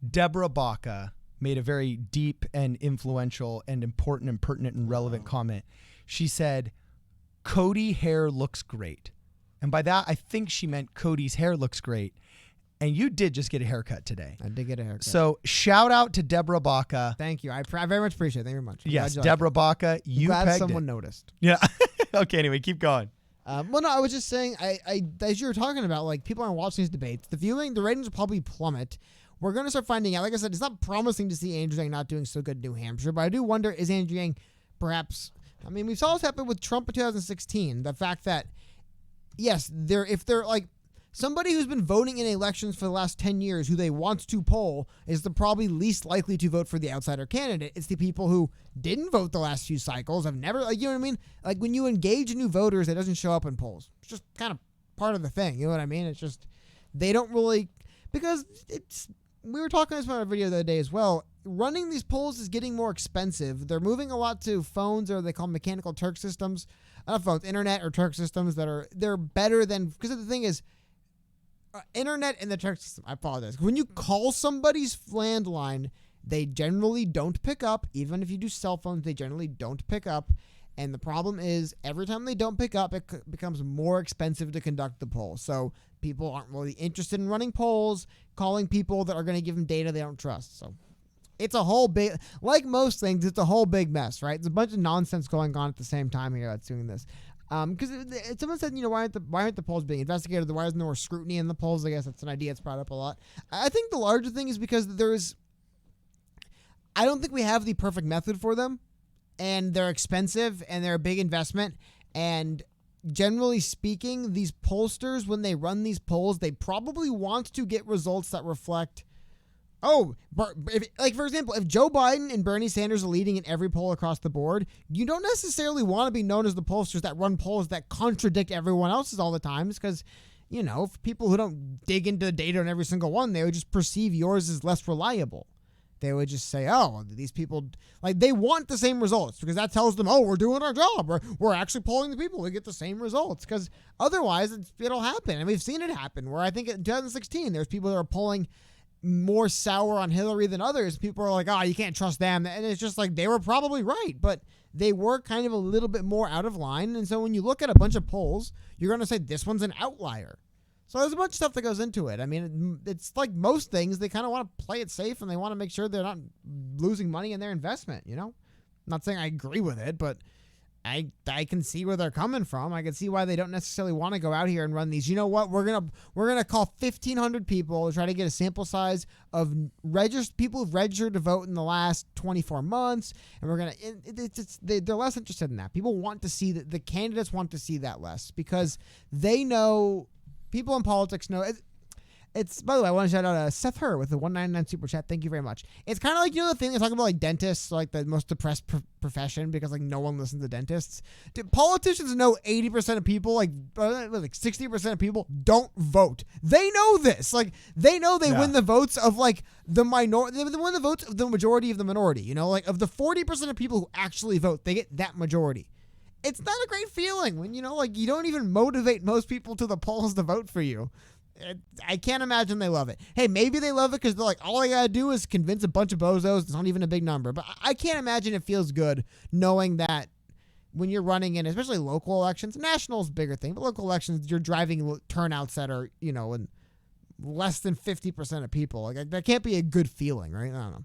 Deborah Baca made a very deep and influential and important and pertinent and relevant comment. She said, Cody hair looks great. And by that, I think she meant Cody's hair looks great. And you did just get a haircut today. I did get a haircut. So shout out to Deborah Baca. Thank you. I very much appreciate it. Thank you very much. Yes, Deborah Baca, you glad pegged someone it. noticed. Yeah. Okay, anyway, keep going. Well, no, I was just saying, I as you were talking about, like, people aren't watching these debates. The ratings will probably plummet. We're going to start finding out. Like I said, it's not promising to see Andrew Yang not doing so good in New Hampshire, but I do wonder, is Andrew Yang perhaps, I mean, we saw this happen with Trump in 2016. The fact that, yes, if they're like, somebody who's been voting in elections for the last 10 years who they want to poll is the probably least likely to vote for the outsider candidate. It's the people who didn't vote the last few cycles, have never, like, you know what I mean? Like, when you engage new voters, that doesn't show up in polls. It's just kind of part of the thing. You know what I mean? It's just, they don't really, because we were talking about our video the other day as well. Running these polls is getting more expensive. They're moving a lot to phones, or they call mechanical Turk systems. Not phones, internet or Turk systems they're better than, because the thing is, internet and the Turk system, I apologize. When you call somebody's landline, they generally don't pick up. Even if you do cell phones, they generally don't pick up. And the problem is, every time they don't pick up, it becomes more expensive to conduct the poll. So people aren't really interested in running polls, calling people that are going to give them data they don't trust. So it's a whole big, like most things, it's a whole big mess, right? It's a bunch of nonsense going on at the same time here that's doing this. Because someone said, why aren't the polls being investigated? Why isn't there more scrutiny in the polls? I guess that's an idea that's brought up a lot. I think the larger thing is because I don't think we have the perfect method for them, and they're expensive and they're a big investment. And generally speaking, these pollsters, when they run these polls, they probably want to get results that reflect. For example, if Joe Biden and Bernie Sanders are leading in every poll across the board, you don't necessarily want to be known as the pollsters that run polls that contradict everyone else's all the time, because, for people who don't dig into the data on every single one, they would just perceive yours as less reliable. They would just say, oh, these people, they want the same results because that tells them, oh, we're doing our job, or we're actually polling the people to get the same results, because otherwise it'll happen. And we've seen it happen where I think in 2016, there's people that are polling more sour on Hillary than others. People are like, oh, you can't trust them. And it's just they were probably right, but they were kind of a little bit more out of line. And so when you look at a bunch of polls, you're going to say this one's an outlier. So there's a bunch of stuff that goes into it. I mean, it's like most things, they kind of want to play it safe and they want to make sure they're not losing money in their investment, I'm not saying I agree with it, but I can see where they're coming from. I can see why they don't necessarily want to go out here and run these. You know what? We're gonna call 1,500 people to try to get a sample size of people who've registered to vote in the last 24 months, and we're gonna. They're less interested in that. People want to see that. The candidates want to see that less because they know. People in politics know. It's, by the way, I want to shout out Seth Herr with the $1.99 super chat. Thank you very much. It's kind of like, the thing they talk about, dentists, the most depressed profession because, no one listens to dentists. Politicians know 80% of people, 60% of people don't vote. They know this. They know they win the votes of, the minority. They win the votes of the majority of the minority. Of the 40% of people who actually vote, they get that majority. It's not a great feeling when, you don't even motivate most people to the polls to vote for you. I can't imagine they love it. Hey, maybe they love it because they're all I got to do is convince a bunch of bozos. It's not even a big number. But I can't imagine it feels good knowing that when you're running in, especially local elections, national is a bigger thing, but local elections, you're driving turnouts that are, in less than 50% of people. That can't be a good feeling, right? I don't know.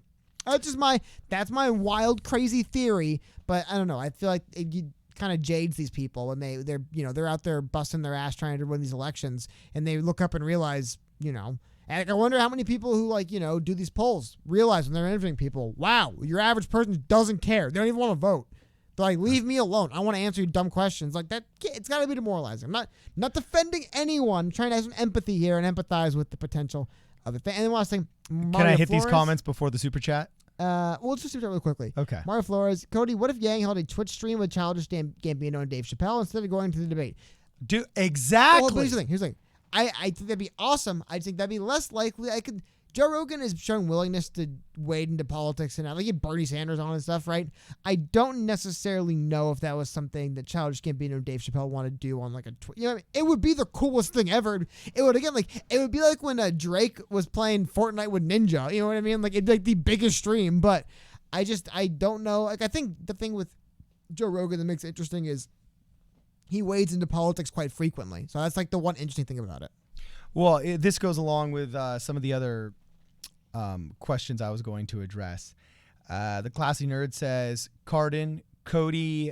That's my wild, crazy theory, but I don't know. I feel like you kind of jades these people when they're out there busting their ass trying to win these elections, and they look up and realize, and I wonder how many people who do these polls realize when they're interviewing people, wow, your average person doesn't care. They don't even want to vote. They're leave me alone. I want to answer your dumb questions. That. It's got to be demoralizing. I'm not defending anyone. I'm trying to have some empathy here and empathize with the potential of it. And then last thing, can I hit these comments before the super chat? Let's just do that real quickly. Okay. Mario Flores, Cody, what if Yang held a Twitch stream with Childish Gambino and Dave Chappelle instead of going to the debate? Exactly. Well, here's the thing. I think that'd be awesome. I think that'd be less likely. Joe Rogan is showing willingness to wade into politics and get Bernie Sanders on and stuff, right? I don't necessarily know if that was something that Childish Gambino and Dave Chappelle want to do on a Twitch. It would be the coolest thing ever. It would it would be like when Drake was playing Fortnite with Ninja. You know what I mean? It'd be the biggest stream. But I don't know. I think the thing with Joe Rogan that makes it interesting is he wades into politics quite frequently. So that's the one interesting thing about it. Well, this goes along with some of the other questions I was going to address. The Classy Nerd says, Cody,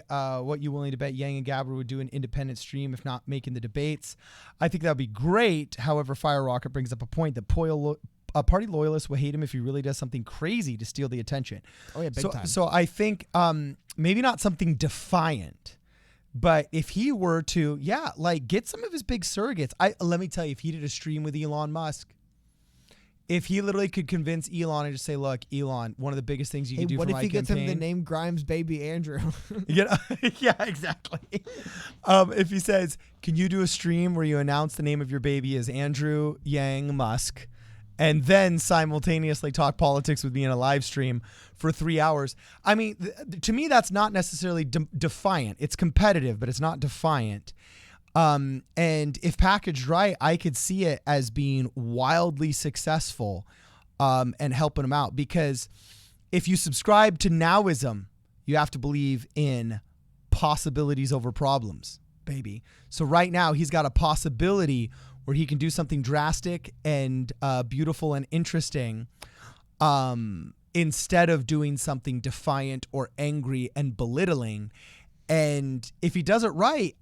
what you willing to bet Yang and Gabber would do an independent stream if not making the debates? I think that would be great. However, Fire Rocket brings up a point that party loyalists will hate him if he really does something crazy to steal the attention. Oh, yeah, big time. So I think maybe not something defiant, but if he were to, get some of his big surrogates. Let me tell you, if he did a stream with Elon Musk, if he literally could convince Elon and just say, look, Elon, one of the biggest things you can do for my campaign. What if he gets him to name Grimes' baby Andrew? Yeah, exactly. If he says, can you do a stream where you announce the name of your baby as Andrew Yang Musk and then simultaneously talk politics with me in a live stream for 3 hours? I mean, to me, that's not necessarily defiant. It's competitive, but it's not defiant. And if packaged right, I could see it as being wildly successful and helping them out. Because if you subscribe to nowism, you have to believe in possibilities over problems, baby. So right now he's got a possibility where he can do something drastic and beautiful and interesting instead of doing something defiant or angry and belittling. And if he does it right,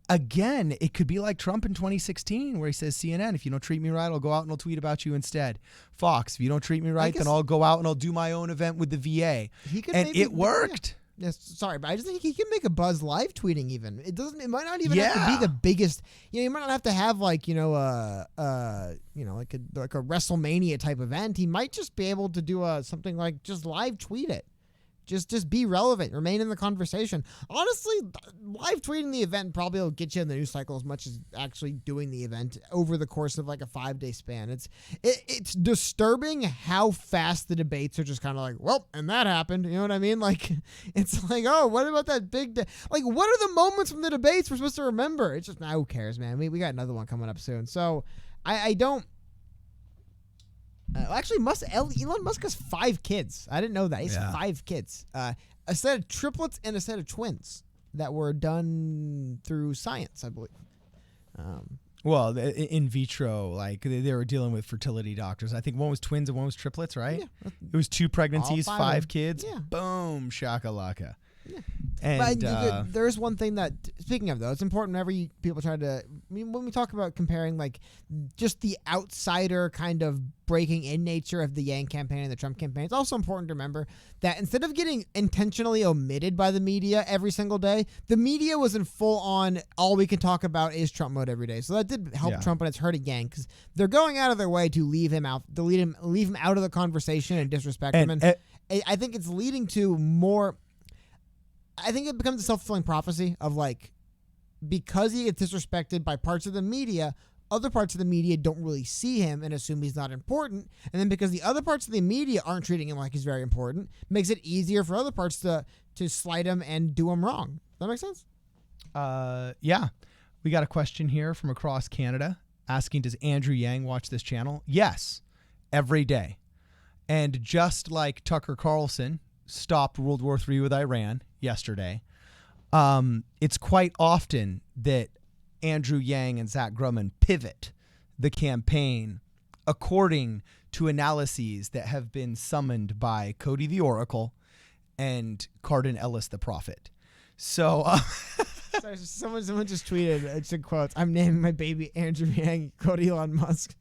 again, it could be like Trump in 2016 where he says, CNN, if you don't treat me right, I'll go out and I'll tweet about you instead. Fox, if you don't treat me right, then I'll go out and I'll do my own event with the VA. And it worked. Yeah. Yes, sorry, but I just think he can make a buzz live tweeting even. It might not even have to be the biggest. You might not have to have like, like a WrestleMania type event. He might just be able to do something like just live tweet it. Just be relevant, remain in the conversation. Honestly, live tweeting the event probably will get you in the news cycle as much as actually doing the event over the course of like a 5-day span. It's disturbing how fast the debates are just kind of like, well, and that happened. You know what I mean? Like, it's like, oh, what about that big like, what are the moments from the debates we're supposed to remember? It's just, who cares, man? We got another one coming up soon. So I don't. Actually, Elon Musk has 5 kids. I didn't know that. He has 5 kids. A set of triplets and a set of twins that were done through science, I believe. Well, in vitro, like they were dealing with fertility doctors. I think one was twins and one was triplets, right? Yeah. It was 2 pregnancies, 5 kids. Yeah. Boom, shakalaka. Yeah. And but there's one thing that, speaking of though, it's important whenever people try to, when we talk about comparing like just the outsider kind of breaking in nature of the Yang campaign and the Trump campaign, it's also important to remember that instead of getting intentionally omitted by the media every single day, the media was in full on, all we can talk about is Trump mode every day. So that did help Trump, and it's hurting Yang because they're going out of their way to leave him out, leave him out of the conversation and disrespect him. And I think it's leading to more. I think it becomes a self-fulfilling prophecy of like, because he gets disrespected by parts of the media, other parts of the media don't really see him and assume he's not important. And then because the other parts of the media aren't treating him like he's very important, makes it easier for other parts to slight him and do him wrong. Does that make sense? Yeah. We got a question here from across Canada asking, does Andrew Yang watch this channel? Yes, every day. And just like Tucker Carlson stopped World War III with Iran yesterday, it's quite often that Andrew Yang and Zach Grumman pivot the campaign according to analyses that have been summoned by Cody the Oracle and Cardin Ellis the Prophet. So sorry, someone just tweeted, it's in quotes, I'm naming my baby Andrew Yang, Cody Elon Musk.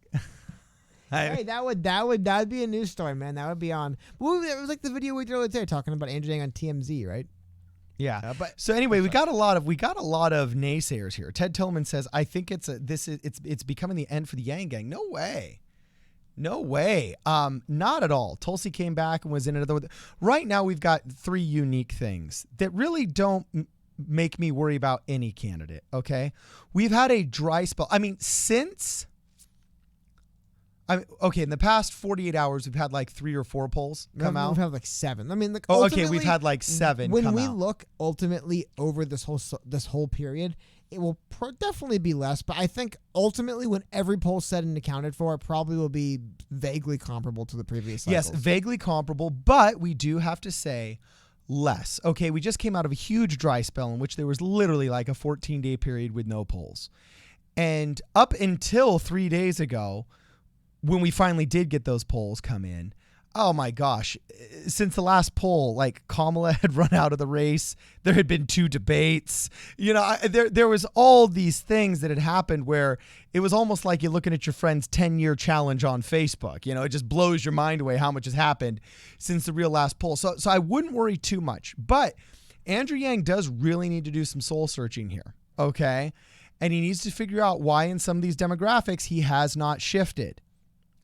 Hey, that'd be a news story, man. That would be on. Well, it was like the video we did earlier today talking about Andrew Yang on TMZ, right? Yeah. But so anyway, we got a lot of naysayers here. Ted Tillman says, I think it's becoming the end for the Yang gang. No way. Not at all. Tulsi came back and was in another. Right now, we've got 3 unique things that really don't make me worry about any candidate. Okay, we've had a dry spell. I mean, in the past 48 hours, we've had like 3 or 4 polls come out. We've had like 7. I mean, like, we've had like 7. When we look ultimately over this whole period, it will definitely be less. But I think ultimately, when every poll's said and accounted for, it probably will be vaguely comparable to the previous cycles. Yes, vaguely comparable, but we do have to say less. Okay, we just came out of a huge dry spell in which there was literally like a 14-day period with no polls, and up until 3 days ago, when we finally did get those polls come in, oh my gosh, since the last poll, like Kamala had run out of the race. There had been 2 debates. There was all these things that had happened where it was almost like you're looking at your friend's 10-year challenge on Facebook. It just blows your mind away how much has happened since the real last poll. So I wouldn't worry too much. But Andrew Yang does really need to do some soul searching here, okay? And he needs to figure out why in some of these demographics he has not shifted.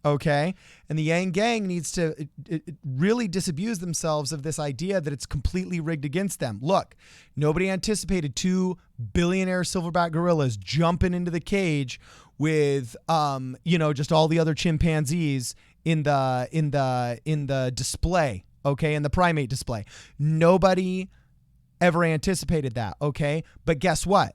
Okay. And the Yang gang needs to really disabuse themselves of this idea that it's completely rigged against them. Look, nobody anticipated 2 billionaire silverback gorillas jumping into the cage with, just all the other chimpanzees in the display. Okay. In the primate display. Nobody ever anticipated that. Okay. But guess what?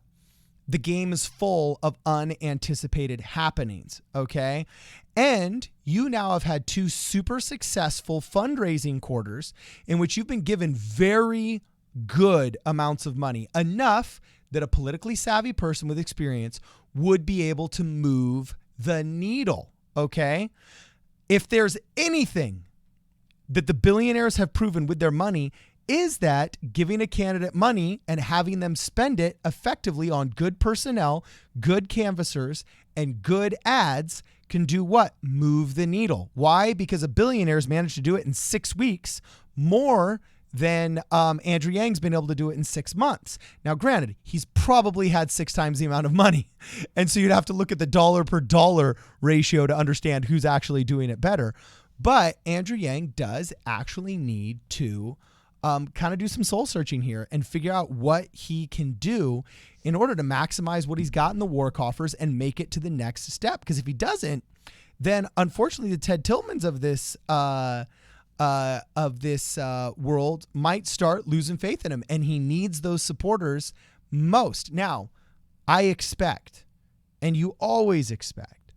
The game is full of unanticipated happenings, okay? And you now have had 2 super successful fundraising quarters in which you've been given very good amounts of money, enough that a politically savvy person with experience would be able to move the needle, okay? If there's anything that the billionaires have proven with their money, is that giving a candidate money and having them spend it effectively on good personnel, good canvassers, and good ads can do what? Move the needle. Why? Because a Billionaires managed to do it in 6 weeks more than Andrew Yang's been able to do it in 6 months. Now, granted, he's probably had 6 times the amount of money. And so you'd have to look at the dollar per dollar ratio to understand who's actually doing it better. But Andrew Yang does actually need to kind of do some soul searching here and figure out what he can do in order to maximize what he's got in the war coffers and make it to the next step. Because if he doesn't, then unfortunately the Ted Tillmans of this world might start losing faith in him, and he needs those supporters most. Now, I expect, and you always expect,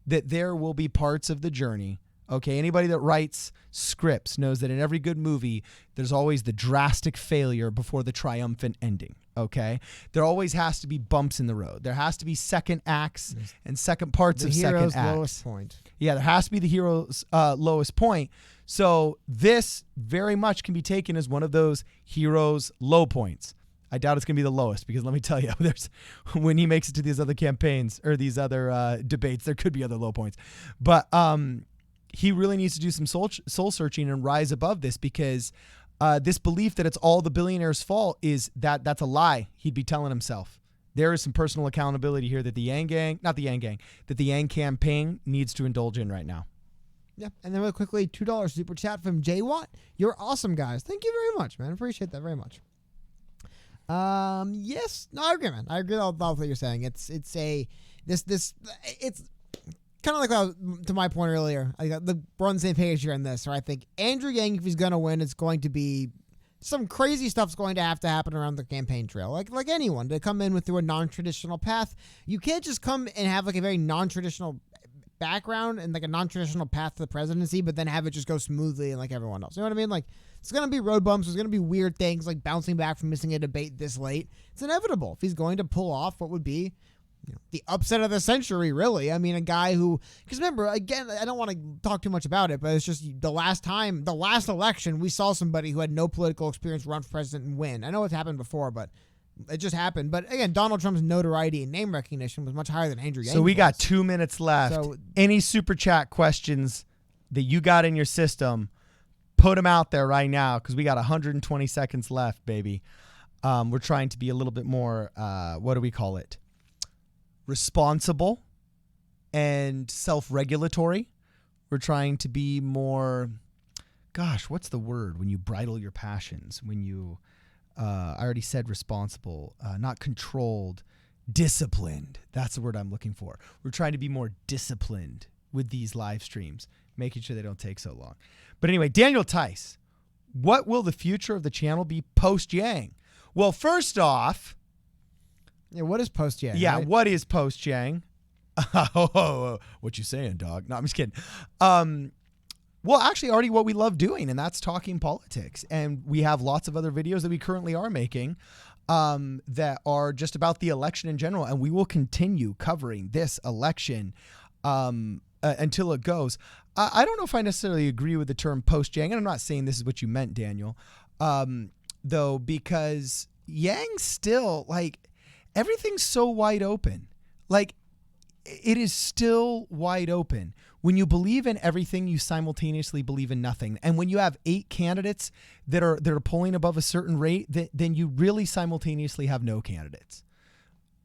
that there will be parts of the journey. Okay, anybody that writes scripts knows that in every good movie, there's always the drastic failure before the triumphant ending. Okay, there always has to be bumps in the road. There has to be second acts and second parts of second acts. The hero's lowest point. Yeah, there has to be the hero's lowest point. So this very much can be taken as one of those heroes' low points. I doubt it's going to be the lowest because let me tell you, when he makes it to these other campaigns or these other debates, there could be other low points. But he really needs to do some soul searching and rise above this because this belief that it's all the billionaires' fault that's a lie he'd be telling himself. There is some personal accountability here that the Yang campaign needs to indulge in right now. Yeah, and then real quickly, $2 super chat from Jay Watt. You're awesome, guys. Thank you very much, man. Appreciate that very much. Yes, no, I agree, man. I agree with all what you're saying. It's kind of like to my point earlier. We're on the same page here on this. Or I think Andrew Yang, if he's going to win, it's going to be some crazy stuff's going to have to happen around the campaign trail. Like anyone, to come in through a non-traditional path. You can't just come and have like a very non-traditional background and like a non-traditional path to the presidency, but then have it just go smoothly and like everyone else. You know what I mean? Like, it's going to be road bumps. There's going to be weird things like bouncing back from missing a debate this late. It's inevitable if he's going to pull off what would be the upset of the century, really. I mean, a guy who, because remember, again, I don't want to talk too much about it, but it's just the last election, we saw somebody who had no political experience run for president and win. I know it's happened before, but it just happened. But again, Donald Trump's notoriety and name recognition was much higher than Andrew Yang. So we got 2 minutes left. So, any super chat questions that you got in your system, put them out there right now because we got 120 seconds left, baby. We're trying to be a little bit more, what do we call it? Responsible and self-regulatory. We're trying to be more, gosh, what's the word when you bridle your passions? When you, I already said responsible, not controlled, disciplined. That's the word I'm looking for. We're trying to be more disciplined with these live streams, making sure they don't take so long. But anyway, Daniel Tice, what will the future of the channel be post-Yang? Well, first off, yeah, what is post-Yang? Yeah, right? What is post-Yang? What you saying, dog? No, I'm just kidding. Well, actually, already what we love doing, and that's talking politics. And we have lots of other videos that we currently are making that are just about the election in general. And we will continue covering this election until it goes. I don't know if I necessarily agree with the term post-Yang, and I'm not saying this is what you meant, Daniel, though, because Yang still, like, everything's so wide open. Like, it is still wide open. When you believe in everything, you simultaneously believe in nothing. And when you have 8 candidates that are polling above a certain rate, then you really simultaneously have no candidates.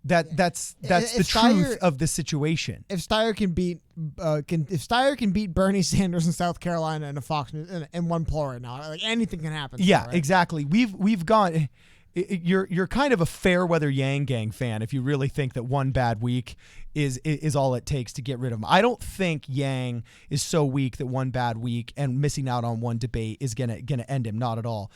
That's the truth of the situation. If Steyer can beat Bernie Sanders in South Carolina in a Fox News in one poll right now, like anything can happen. Yeah, right? Exactly. We've gone. You're kind of a fair weather Yang Gang fan if you really think that one bad week is all it takes to get rid of him. I don't think Yang is so weak that one bad week and missing out on one debate is gonna end him. Not at all.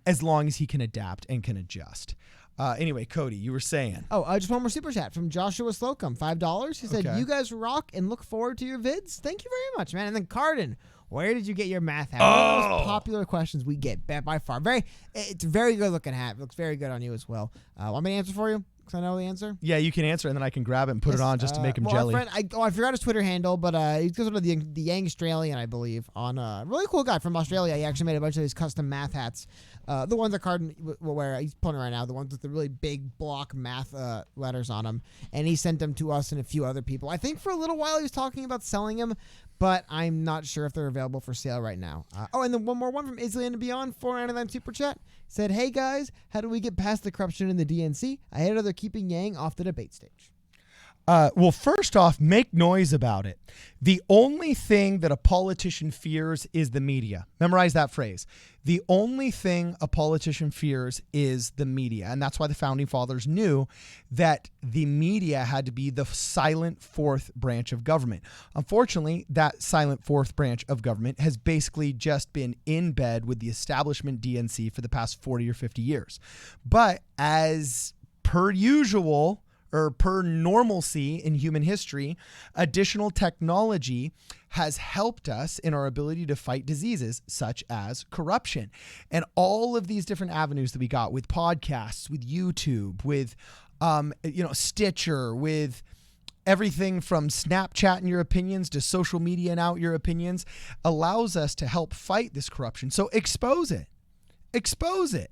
As long as he can adapt and can adjust. Anyway, Cody, you were saying. Oh, just one more super chat from Joshua Slocum, $5. He said, "You guys rock and look forward to your vids." Thank you very much, man. And then Cardin, where did you get your math hat? One of the most popular questions we get by far. It's a very good looking hat. It looks very good on you as well. Want me to answer for you? Because I know the answer. Yeah, you can answer, and then I can grab it and put it on just to make him jelly. I forgot his Twitter handle, but he goes under the Yang Australian, I believe. On really cool guy from Australia. He actually made a bunch of these custom math hats. The ones that Card will wear. He's pulling right now. The ones with the really big block math letters on them, and he sent them to us and a few other people. I think for a little while he was talking about selling them, but I'm not sure if they're available for sale right now. And then one from Island and Beyond, $4.99 super chat, said, "Hey guys, how do we get past the corruption in the DNC? I hate how they're keeping Yang off the debate stage." Well, first off, make noise about it. The only thing that a politician fears is the media. Memorize that phrase. The only thing a politician fears is the media. And that's why the founding fathers knew that the media had to be the silent fourth branch of government. Unfortunately, that silent fourth branch of government has basically just been in bed with the establishment DNC for the past 40 or 50 years. But as per usual, or per normalcy in human history, additional technology has helped us in our ability to fight diseases such as corruption. And all of these different avenues that we got with podcasts, with YouTube, with Stitcher, with everything from Snapchat and your opinions to social media and out your opinions, allows us to help fight this corruption. So expose it. Expose it.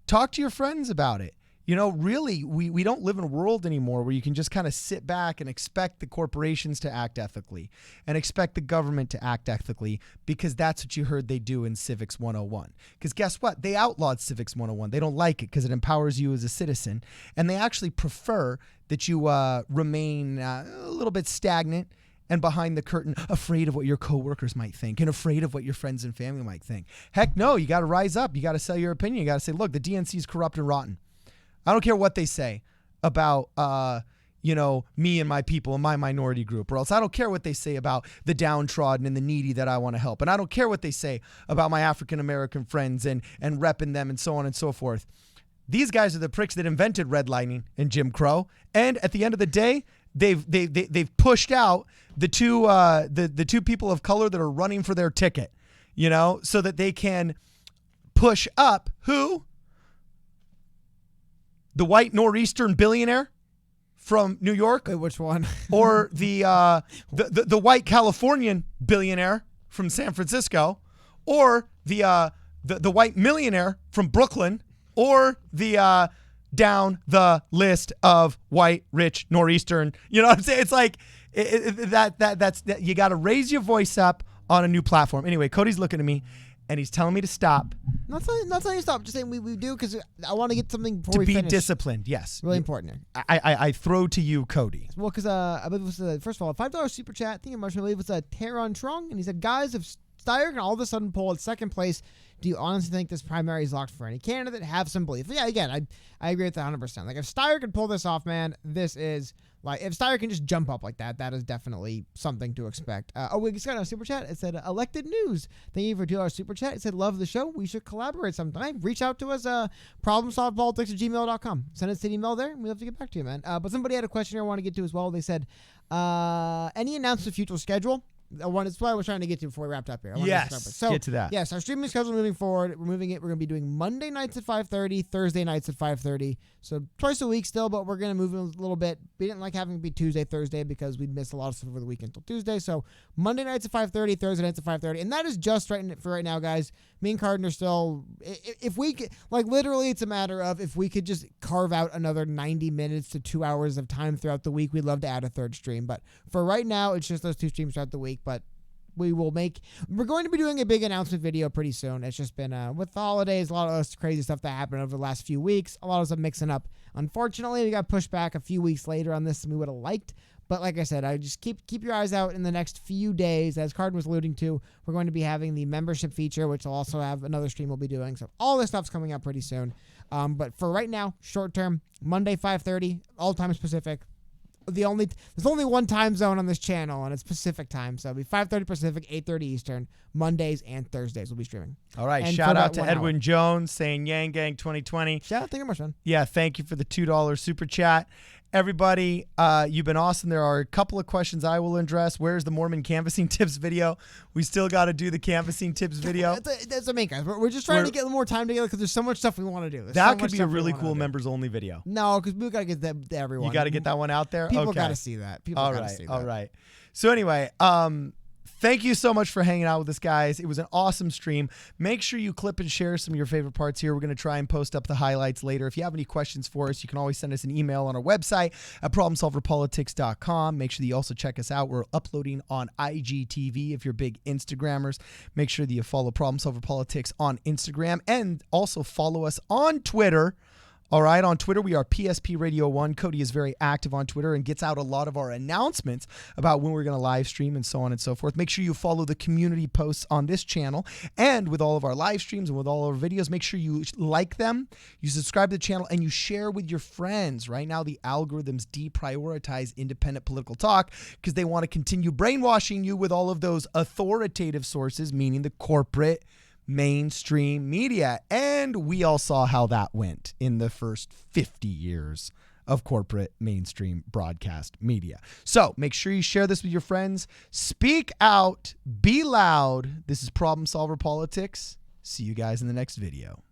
Talk to your friends about it. Really, we don't live in a world anymore where you can just kind of sit back and expect the corporations to act ethically and expect the government to act ethically, because that's what you heard they do in Civics 101. Because guess what? They outlawed Civics 101. They don't like it because it empowers you as a citizen. And they actually prefer that you remain a little bit stagnant and behind the curtain, afraid of what your coworkers might think and afraid of what your friends and family might think. Heck no, you got to rise up. You got to sell your opinion. You got to say, look, the DNC is corrupt and rotten. I don't care what they say about, me and my people and my minority group, or else I don't care what they say about the downtrodden and the needy that I want to help. And I don't care what they say about my African-American friends and repping them and so on and so forth. These guys are the pricks that invented redlining and Jim Crow. And at the end of the day, they've pushed out the two people of color that are running for their ticket, so that they can push up who? The white nor'eastern billionaire from New York. Wait, which one? Or the white Californian billionaire from San Francisco, or the white millionaire from Brooklyn, or the down the list of white rich nor'eastern. You know what I'm saying? It's like that's you got to raise your voice up on a new platform. Anyway, Cody's looking at me, and he's telling me to stop. Not telling you to stop. Just saying we do, because I want to get something before we finish. finish. To be disciplined, yes. Really important. I throw to you, Cody. Well, because I believe it was, first of all, a $5 super chat. I think I believe it was Taron Trong, and he said, "Guys, if Steyer can all of a sudden pull at second place, do you honestly think this primary is locked for any candidate? Have some belief." Yeah, again, I agree with that 100%. Like, if Steyer can pull this off, man, this is... Like, if Steyer can just jump up like that, that is definitely something to expect. We just got a super chat. It said, elected news. Thank you for $2 super chat. It said, love the show. We should collaborate sometime. Reach out to us, problemsolvedpolitics@gmail.com. Send us an email there, and we'll have to get back to you, man. But somebody had a question here I want to get to as well. They said, any announced future schedule? That's what I was trying to get to before we wrapped up here. Yes, get to that. Yes, our streaming schedule moving forward. We're moving it. We're going to be doing Monday nights at 5:30, Thursday nights at 5:30. So twice a week still, but we're going to move it a little bit. We didn't like having it be Tuesday, Thursday, because we'd miss a lot of stuff over the weekend until Tuesday. So Monday nights at 5:30, Thursday nights at 5:30. And that is just for right now, guys. Me and Carden are still, if we could, like, literally it's a matter of if we could just carve out another 90 minutes to 2 hours of time throughout the week, we'd love to add a third stream. But for right now, it's just those 2 streams throughout the week. But we're going to be doing a big announcement video pretty soon. It's just been, with the holidays, a lot of crazy stuff that happened over the last few weeks. A lot of stuff mixing up. Unfortunately, we got pushed back a few weeks later on this than we would have liked. But like I said, I just keep your eyes out in the next few days. As Carden was alluding to, we're going to be having the membership feature, which will also have another stream we'll be doing. So all this stuff's coming out pretty soon. But for right now, short term, Monday 5:30, all time Pacific. There's only one time zone on this channel, and it's Pacific time. So it'll be 5:30 Pacific, 8:30 Eastern, Mondays and Thursdays we'll be streaming. All right. And shout out to Edwin Jones saying Yang Gang 2020. Shout out. Thank you much, man. Yeah, thank you for the $2 super chat. Everybody, you've been awesome. There are a couple of questions I will address. Where's the Mormon canvassing tips video? We still got to do the canvassing tips video. That's the main guys. We're just trying to get more time together because there's so much stuff we want to do. That could be a really cool members only video. No, because we got to get that to everyone. You got to get that one out there? People okay. got to see that. People got to see that. All right. So anyway, thank you so much for hanging out with us, guys. It was an awesome stream. Make sure you clip and share some of your favorite parts here. We're going to try and post up the highlights later. If you have any questions for us, you can always send us an email on our website at problemsolverpolitics.com. Make sure that you also check us out. We're uploading on IGTV. If you're big Instagrammers, make sure that you follow Problem Solver Politics on Instagram and also follow us on Twitter. All right, on Twitter, we are PSP Radio 1. Cody is very active on Twitter and gets out a lot of our announcements about when we're going to live stream and so on and so forth. Make sure you follow the community posts on this channel and with all of our live streams and with all our videos. Make sure you like them, you subscribe to the channel, and you share with your friends. Right now, the algorithms deprioritize independent political talk because they want to continue brainwashing you with all of those authoritative sources, meaning the corporate mainstream media. And we all saw how that went in the first 50 years of corporate mainstream broadcast media. So make sure you share this with your friends. Speak out. Be loud. This is Problem Solver Politics. See you guys in the next video.